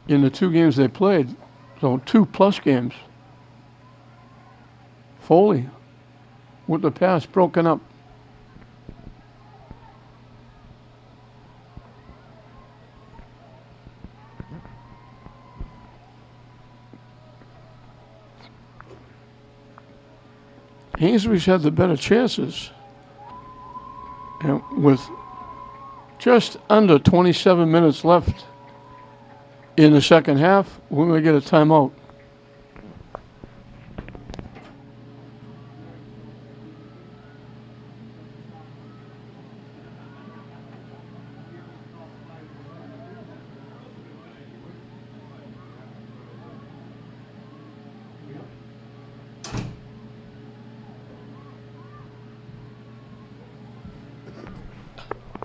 In the 2 games they played, so 2+ games. Foley with the pass broken up. Amesbury's had the better chances. And with just under 27 minutes left in the second half, we're going to get a timeout.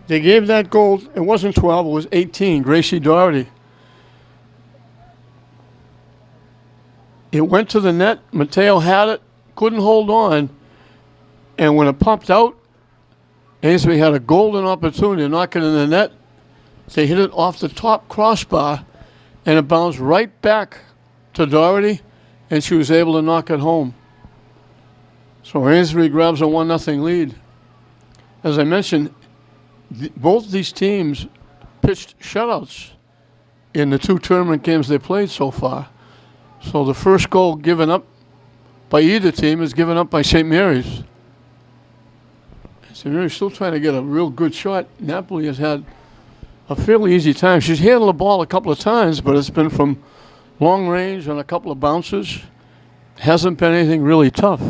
They gave that goal, it wasn't 12, it was 18, Gracie Doherty. It went to the net, Mateo had it, couldn't hold on, and when it popped out, Amesbury had a golden opportunity to knock it in the net. They hit it off the top crossbar, and it bounced right back to Doherty, and she was able to knock it home. So Amesbury grabs a 1-0 lead. As I mentioned, both these teams pitched shutouts in the 2 tournament games they played so far. So the first goal given up by either team is given up by St. Mary's. St. Mary's still trying to get a real good shot. Napoli has had a fairly easy time. She's handled the ball a couple of times, but it's been from long range and a couple of bounces. Hasn't been anything really tough.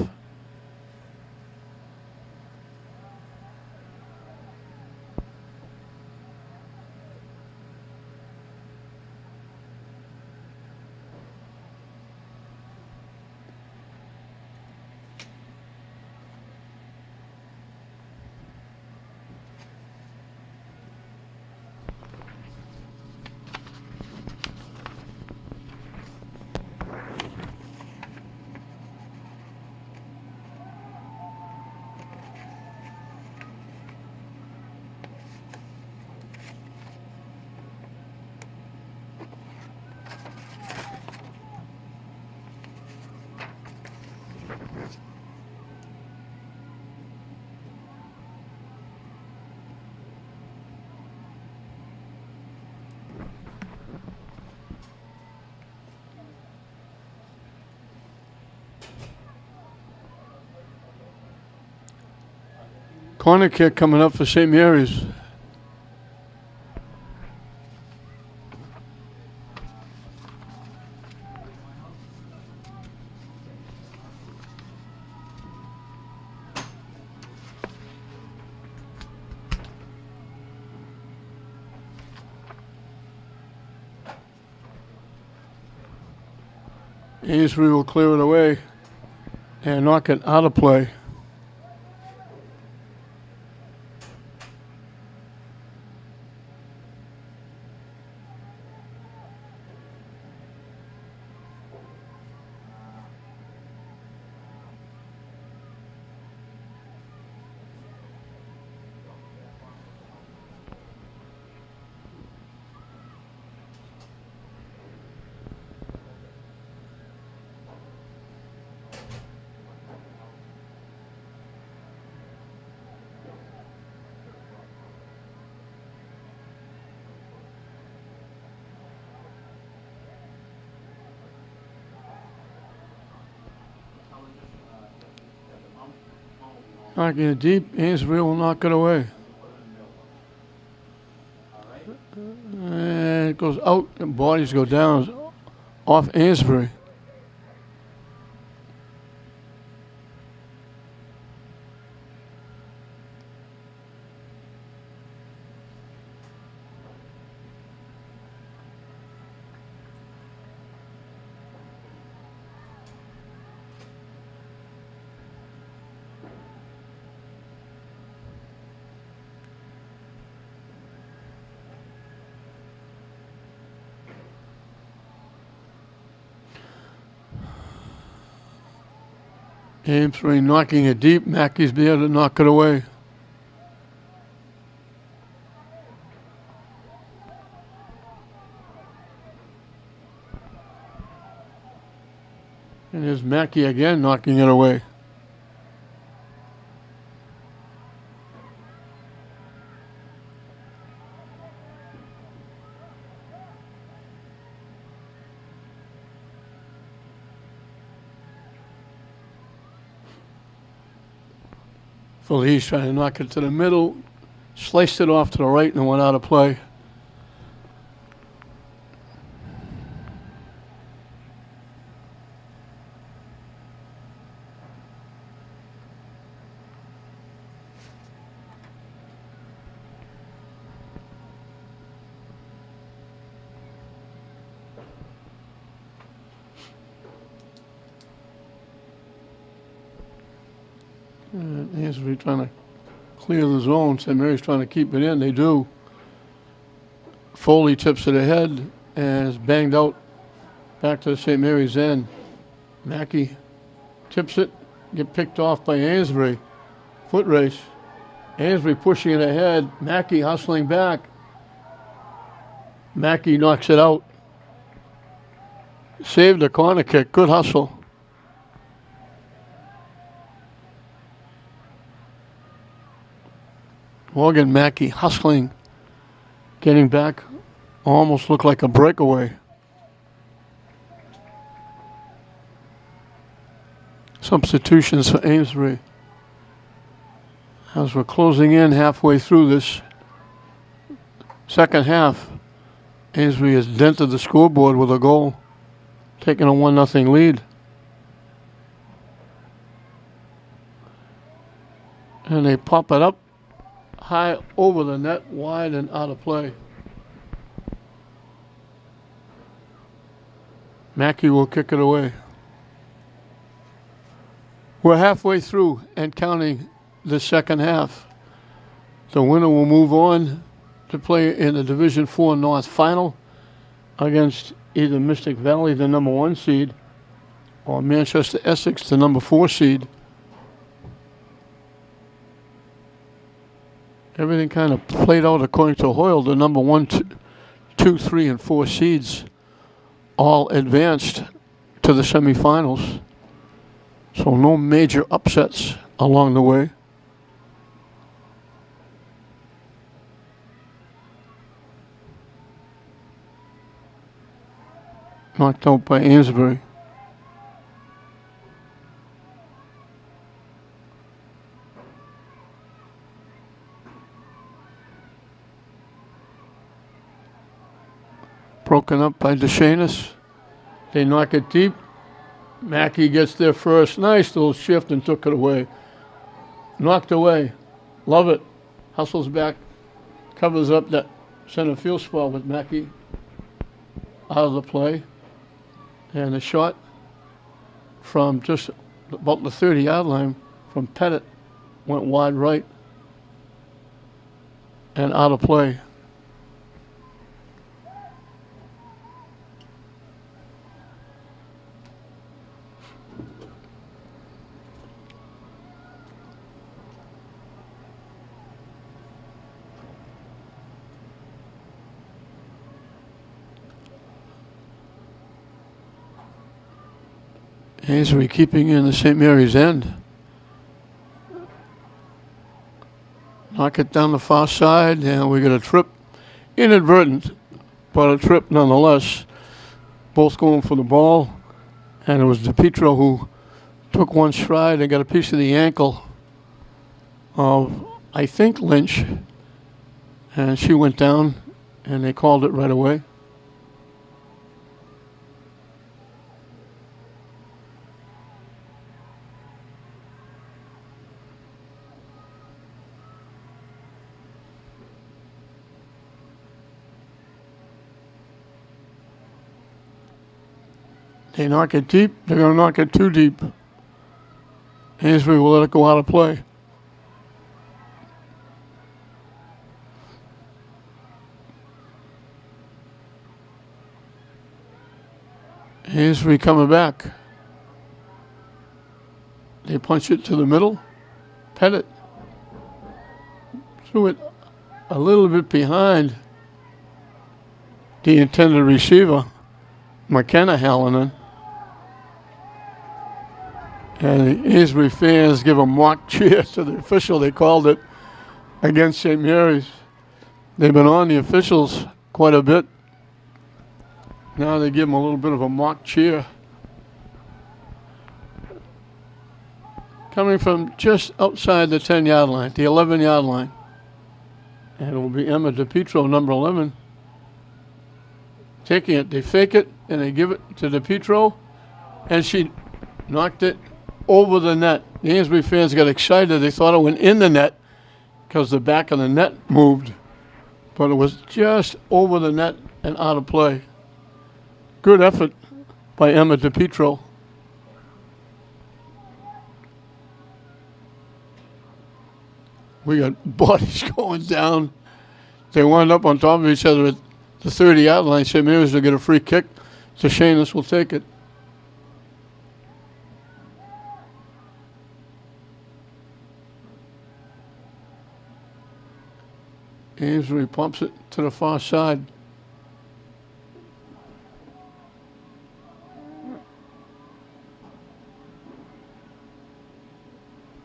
Corner kick coming up for St. Mary's. Amesbury will clear it away and knock it out of play. Knocking it deep. Amesbury will knock it away. And it goes out, and bodies go down off Amesbury. Amesbury knocking it deep. Mackey's there to knock it away. And there's Mackey again knocking it away. Felice trying to knock it to the middle, sliced it off to the right and went out of play. Amesbury trying to clear the zone. St. Mary's trying to keep it in. They do. Foley tips it ahead and is banged out back to the St. Mary's end. Mackey tips it, get picked off by Amesbury. Foot race. Amesbury pushing it ahead. Mackey hustling back. Mackey knocks it out. Saved the corner kick. Good hustle. Morgan Mackey hustling, getting back, almost looked like a breakaway. Substitutions for Amesbury. As we're closing in halfway through this second half, Amesbury has dented the scoreboard with a goal, taking a 1-0 lead. And they pop it up high over the net, wide and out of play. Mackey will kick it away. We're halfway through and counting the second half. The winner will move on to play in the Division 4 North Final against either Mystic Valley, the number 1 seed, or Manchester Essex, the number 4 seed. Everything kind of played out according to Hoyle. The number 1, 2, 3, and 4 seeds all advanced to the semifinals. So no major upsets along the way. Knocked out by Amesbury. Broken up by DeShanus. They knock it deep. Mackey gets there first. Nice little shift and took it away. Knocked away. Love it. Hustles back. Covers up that center field spot with Mackey out of the play. And a shot from just about the 30-yard line from Pettit went wide right and out of play. Amesbury keeping in the St. Mary's end. Knock it down the far side, and we get a trip. Inadvertent, but a trip nonetheless. Both going for the ball, and it was DePietro who took one stride and got a piece of the ankle of, I think, Lynch. And she went down, and they called it right away. They knock it deep, they're going to knock it too deep. Amesbury will let it go out of play. Amesbury coming back. They punch it to the middle. Pettit threw it a little bit behind the intended receiver, McKenna Hallinan. And the Amesbury fans give a mock cheer to the official. They called it against St. Mary's. They've been on the officials quite a bit. Now they give them a little bit of a mock cheer. Coming from just outside the 10-yard line, the 11-yard line. And it will be Emma DePietro, number 11. Taking it, they fake it, and they give it to DePietro. And she knocked it over the net. The Amesbury fans got excited. They thought it went in the net because the back of the net moved. But it was just over the net and out of play. Good effort by Emma DePietro. We got bodies going down. They wound up on top of each other at the 30-yard line. St. Mary's will get a free kick. So Shanus will take it. Amesbury pumps it to the far side.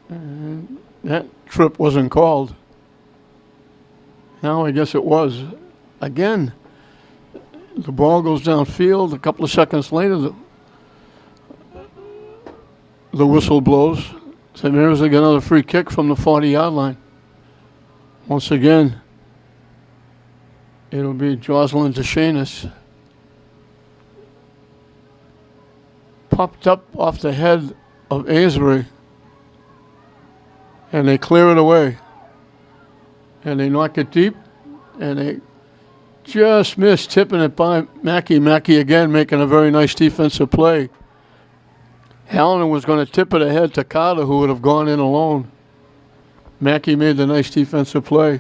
And that trip wasn't called. Now I guess it was. Again, the ball goes downfield. A couple of seconds later, the whistle blows. St. Mary's will get another free kick from the 40-yard line. Once again, it'll be Jocelyn DeShanus. Popped up off the head of Amesbury. And they clear it away. And they knock it deep. And they just missed tipping it by Mackey. Mackey again making a very nice defensive play. Hallinan was going to tip it ahead to Carter, who would have gone in alone. Mackey made the nice defensive play.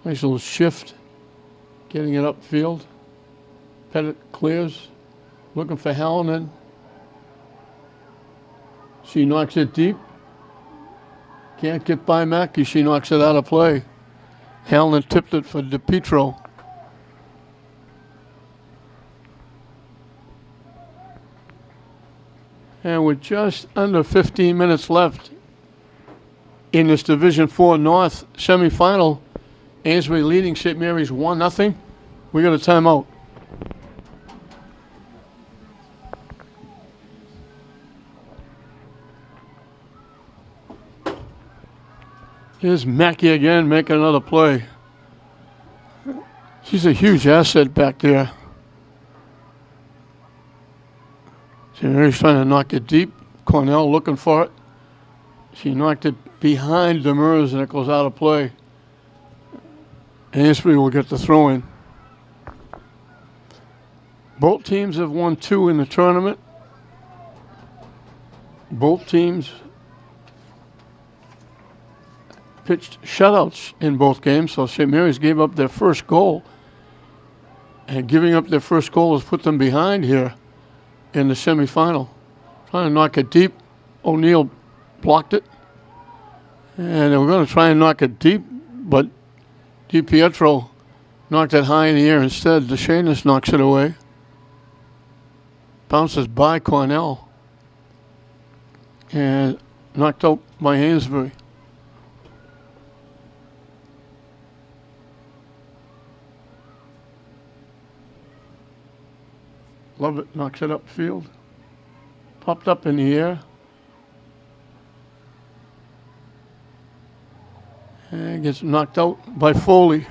Nice little shift. Getting it upfield. Pettit clears. Looking for Hallinan. She knocks it deep. Can't get by Mackey. She knocks it out of play. Hallinan tipped it for DePietro. And with just under 15 minutes left in this Division 4 North semifinal, Amesbury leading St. Mary's 1-0. We got a timeout. Here's Mackey again making another play. She's a huge asset back there. St. Mary's trying to knock it deep. Cornell looking for it. She knocked it behind Demers and it goes out of play. Amesbury will get the throw in. Both teams have won 2 in the tournament. Both teams pitched shutouts in both games, so St. Mary's gave up their first goal. And giving up their first goal has put them behind here in the semifinal. Trying to knock it deep. O'Neill blocked it. And they were going to try and knock it deep, but DiPietro knocked it high in the air instead. DeShanus knocks it away. Bounces by Cornell. And knocked out by Amesbury. Lovett knocks it upfield. popped up in the air. And gets knocked out by Foley.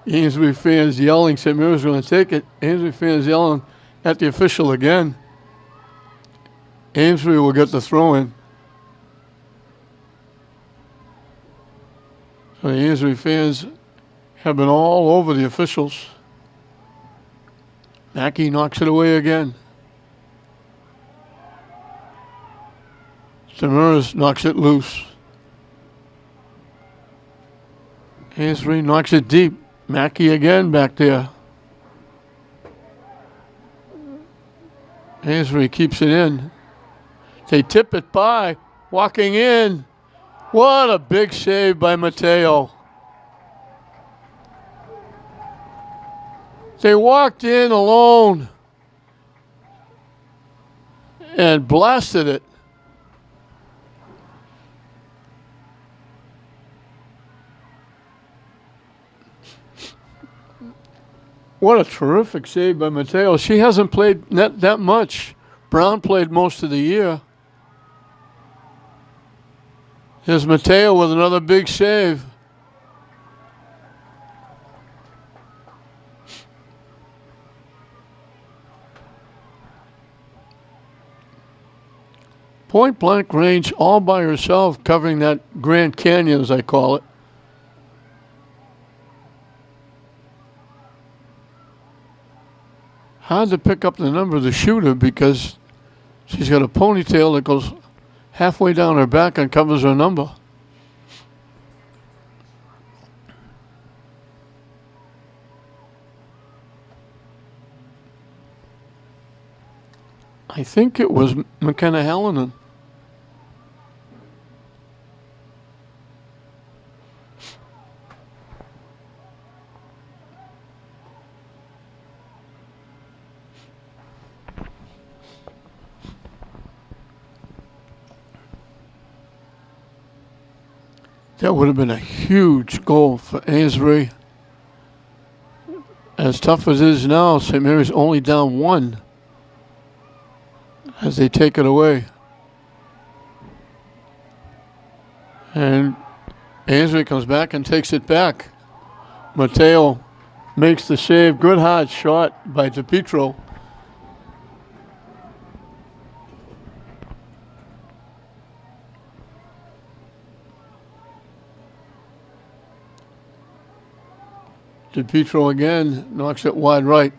Amesbury fans yelling. St. Mary's going to take it. Amesbury fans yelling at the official again. Amesbury will get the throw in. So the Amesbury fans have been all over the officials. Mackey knocks it away again. St. Mary's knocks it loose. Amesbury knocks it deep. Mackey again back there. Amesbury keeps it in. They tip it by. Walking in. What a big save by Mateo. They walked in alone and blasted it. What a terrific save by Mateo. She hasn't played net that much. Brown played most of the year. Here's Mateo with another big save. Point blank range all by herself, covering that Grand Canyon, as I call it. Hard to pick up the number of the shooter because she's got a ponytail that goes halfway down her back and covers her number. I think it was McKenna Hallinan. That would have been a huge goal for Amesbury. As tough as it is now, St. Mary's only down 1 as they take it away. And Amesbury comes back and takes it back. Mateo makes the save. Good hard shot by DePietro. DePietro again knocks it wide right.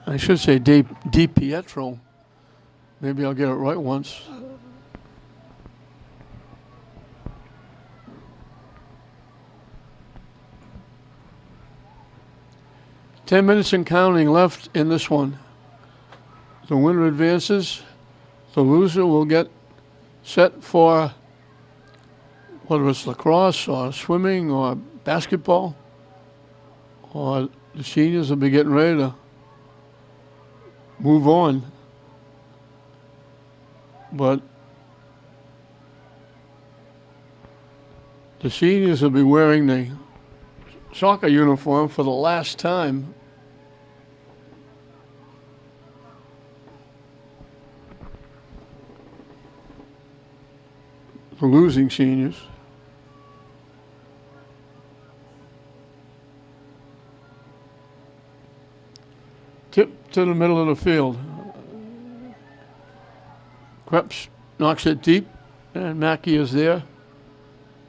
I should say Di Pietro. Maybe I'll get it right once. Ten minutes and counting left in this one. The winner advances. The loser will get set for whether it's lacrosse or swimming or basketball, or the seniors will be getting ready to move on. But the seniors will be wearing the soccer uniform for the last time. The losing seniors. Tip to the middle of the field. Krebs knocks it deep, and Mackey is there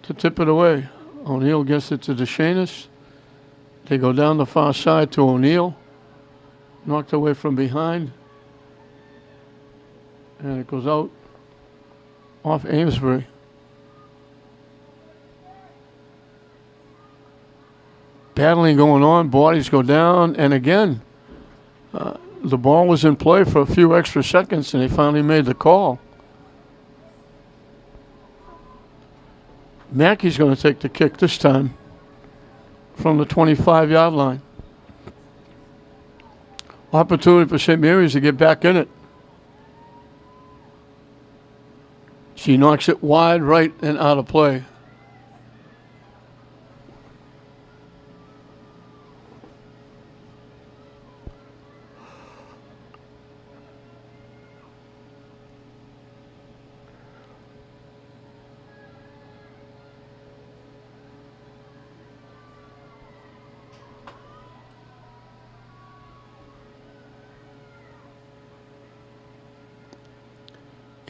to tip it away. O'Neill gets it to DeShanis. They go down the far side to O'Neill. Knocked away from behind. And it goes out off Amesbury. Battling going on, bodies go down, and again, the ball was in play for a few extra seconds, and they finally made the call. Mackey's going to take the kick this time from the 25-yard line. Opportunity for St. Mary's to get back in it. She knocks it wide right and out of play.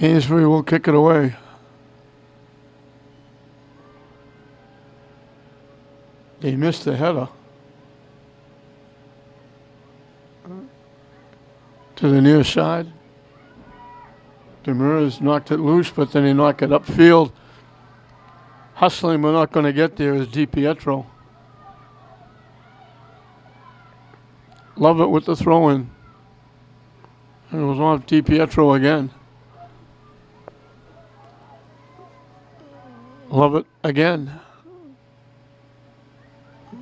Amesbury will kick it away. They missed the header to the near side. Demers knocked it loose, but then he knocked it upfield. Hustling, but not going to get there, is DiPietro. Love it with the throw-in. And it was off DiPietro again. Love it again.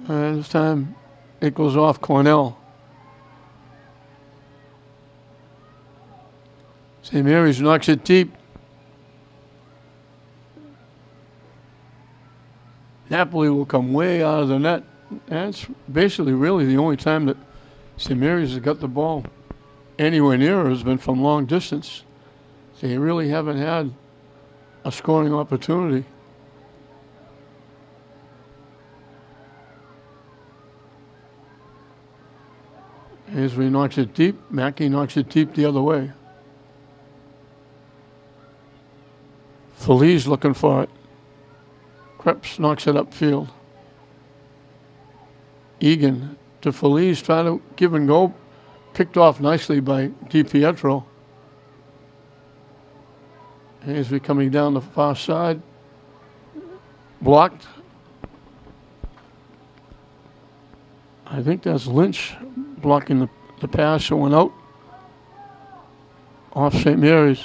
And this time it goes off Cornell. St. Mary's knocks it deep. Napoli will come way out of the net. That's basically really the only time that St. Mary's has got the ball anywhere near her has been from long distance. They really haven't had a scoring opportunity. Amesbury knocks it deep. Mackey knocks it deep the other way. Feliz looking for it. Krebs knocks it upfield. Egan to Feliz, trying to give and go. Picked off nicely by DiPietro. Amesbury coming down the far side. Blocked. I think that's Lynch blocking the pass that went out. Off St. Mary's.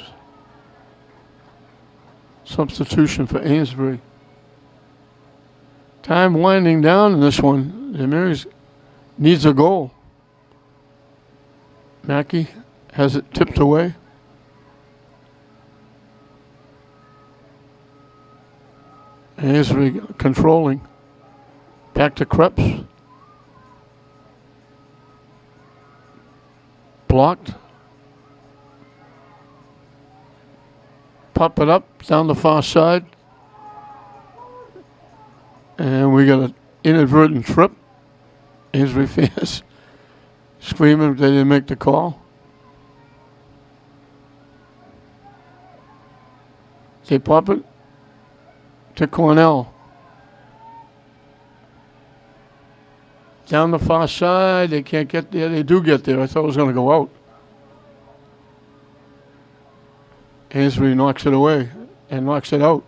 Substitution for Amesbury. Time winding down in this one. St. Mary's needs a goal. Mackey has it tipped away. Amesbury controlling. Back to Krebs. Blocked. Pop it up down the far side. And we got an inadvertent trip. Amesbury fans screaming they didn't make the call. They pop it to Cornell. Down the far side, they can't get there. They do get there. I thought it was going to go out. Amesbury knocks it away and knocks it out.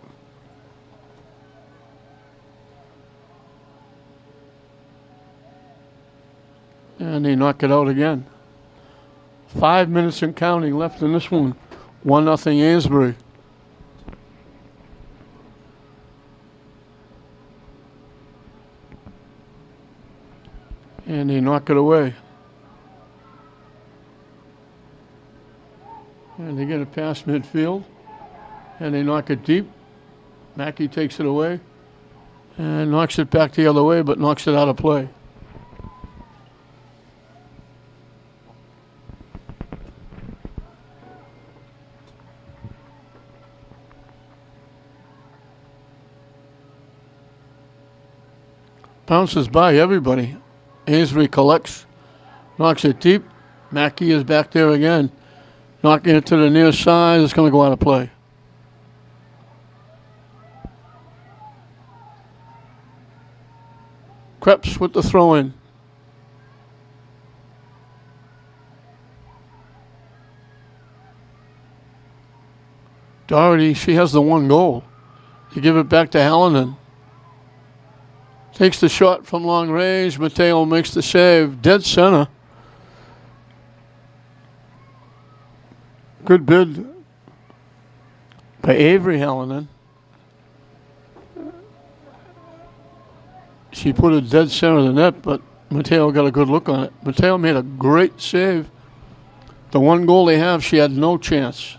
And they knock it out again. 5 minutes and counting left in this one. 1-0 Amesbury. And they knock it away. And they get it past midfield. And they knock it deep. Mackey takes it away. And knocks it back the other way, but knocks it out of play. Bounces by everybody. Amesbury collects, knocks it deep. Mackey is back there again, knocking it to the near side. It's going to go out of play. Krebs with the throw-in. Doherty, she has the one goal. You give it back to Hallinan. Takes the shot from long range. Mateo makes the save. Dead center. Good bid by Avery Hallinan. She put it dead center of the net, but Mateo got a good look on it. Mateo made a great save. The one goal they have, she had no chance.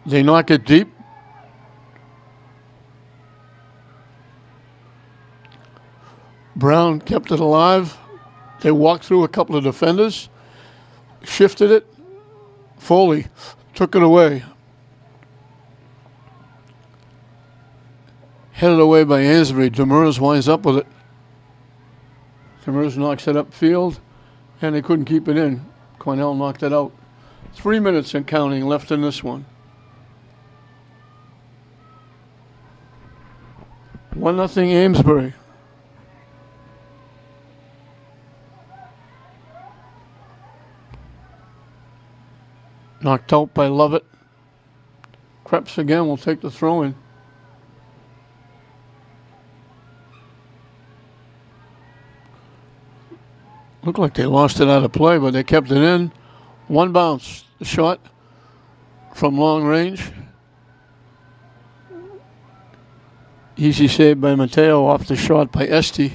They knock it deep. Brown kept it alive. They walked through a couple of defenders, shifted it. Foley took it away. Headed away by Amesbury. Demers winds up with it. Demers knocks it upfield, and they couldn't keep it in. Cornell knocked it out. 3 minutes and counting left in this one. 1-0 Amesbury. Knocked out by Lovett. Krebs again will take the throw in. Looked like they lost it out of play, but they kept it in. One bounce, the shot from long range. Easy save by Mateo off the shot by Esty.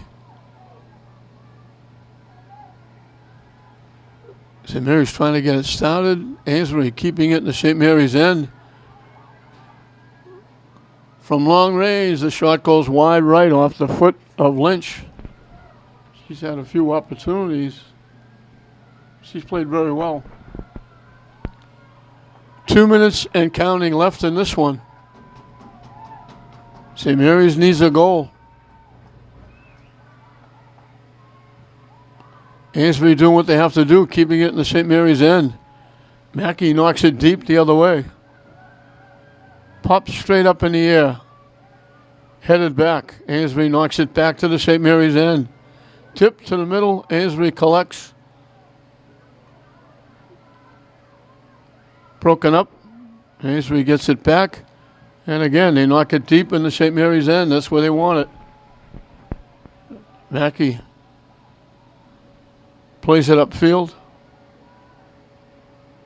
St. Mary's trying to get it started. Amesbury keeping it in the St. Mary's end. From long range, the shot goes wide right off the foot of Lynch. She's had a few opportunities. She's played very well. 2 minutes and counting left in this one. St. Mary's needs a goal. Amesbury doing what they have to do, keeping it in the St. Mary's end. Mackey knocks it deep the other way. Pops straight up in the air. Headed back. Amesbury knocks it back to the St. Mary's end. Tip to the middle. Amesbury collects. Broken up. Amesbury gets it back. And again, they knock it deep in the St. Mary's end. That's where they want it. Mackey plays it upfield.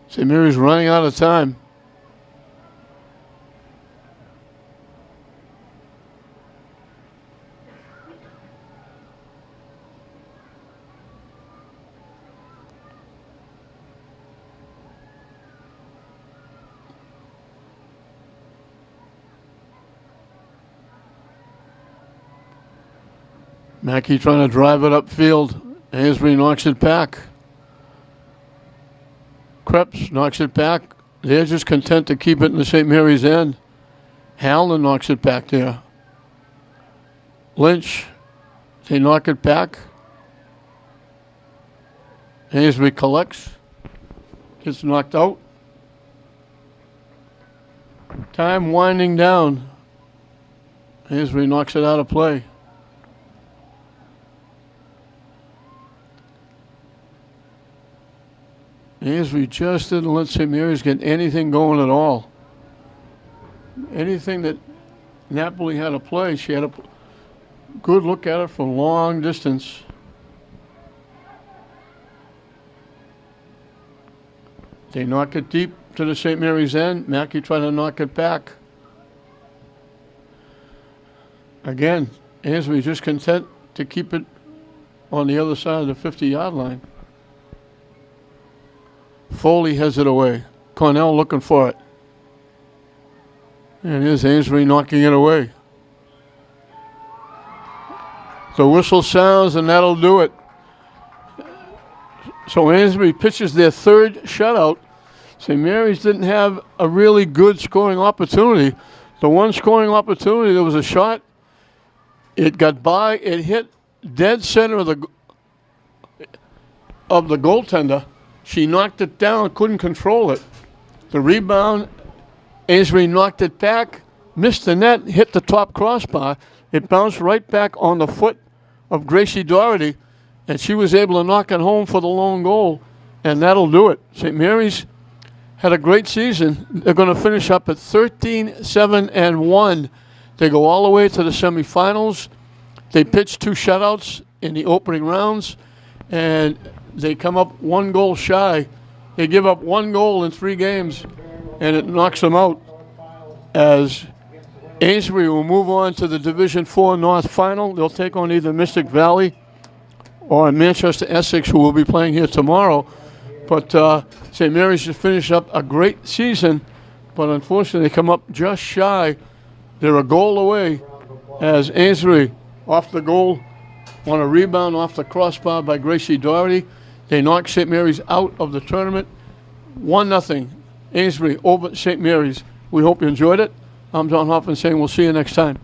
St. Mary's running out of time. Mackey trying to drive it upfield. Amesbury knocks it back. Krebs knocks it back. They're just content to keep it in the St. Mary's end. Hallen knocks it back there. Lynch, they knock it back. Amesbury collects. Gets knocked out. Time winding down. Amesbury knocks it out of play. Amesbury just didn't let St. Mary's get anything going at all. Anything that Napoli had to play, she had a good look at it from long distance. They knock it deep to the St. Mary's end. Mackey trying to knock it back. Again, Amesbury just content to keep it on the other side of the 50-yard line. Foley has it away. Cornell looking for it. And here's Amesbury knocking it away. The whistle sounds and that'll do it. So Amesbury pitches their third shutout. St. Mary's didn't have a really good scoring opportunity. The one scoring opportunity, there was a shot. It got by, it hit dead center of the goaltender. She knocked it down, couldn't control it. The rebound, Amesbury knocked it back, missed the net, hit the top crossbar. It bounced right back on the foot of Gracie Doherty, and she was able to knock it home for the lone goal, and that'll do it. St. Mary's had a great season. They're going to finish up at 13-7-1. They go all the way to the semifinals. They pitched 2 shutouts in the opening rounds, and they come up 1 goal shy. They give up 1 goal in 3 games, and it knocks them out as Amesbury will move on to the Division 4 North Final. They'll take on either Mystic Valley or Manchester Essex, who will be playing here tomorrow. But St. Mary's just finished up a great season, but unfortunately they come up just shy. They're a goal away as Amesbury off the goal on a rebound off the crossbar by Gracie Doherty. They knock St. Mary's out of the tournament. 1-0 Amesbury over St. Mary's. We hope you enjoyed it. I'm John Hoffman saying we'll see you next time.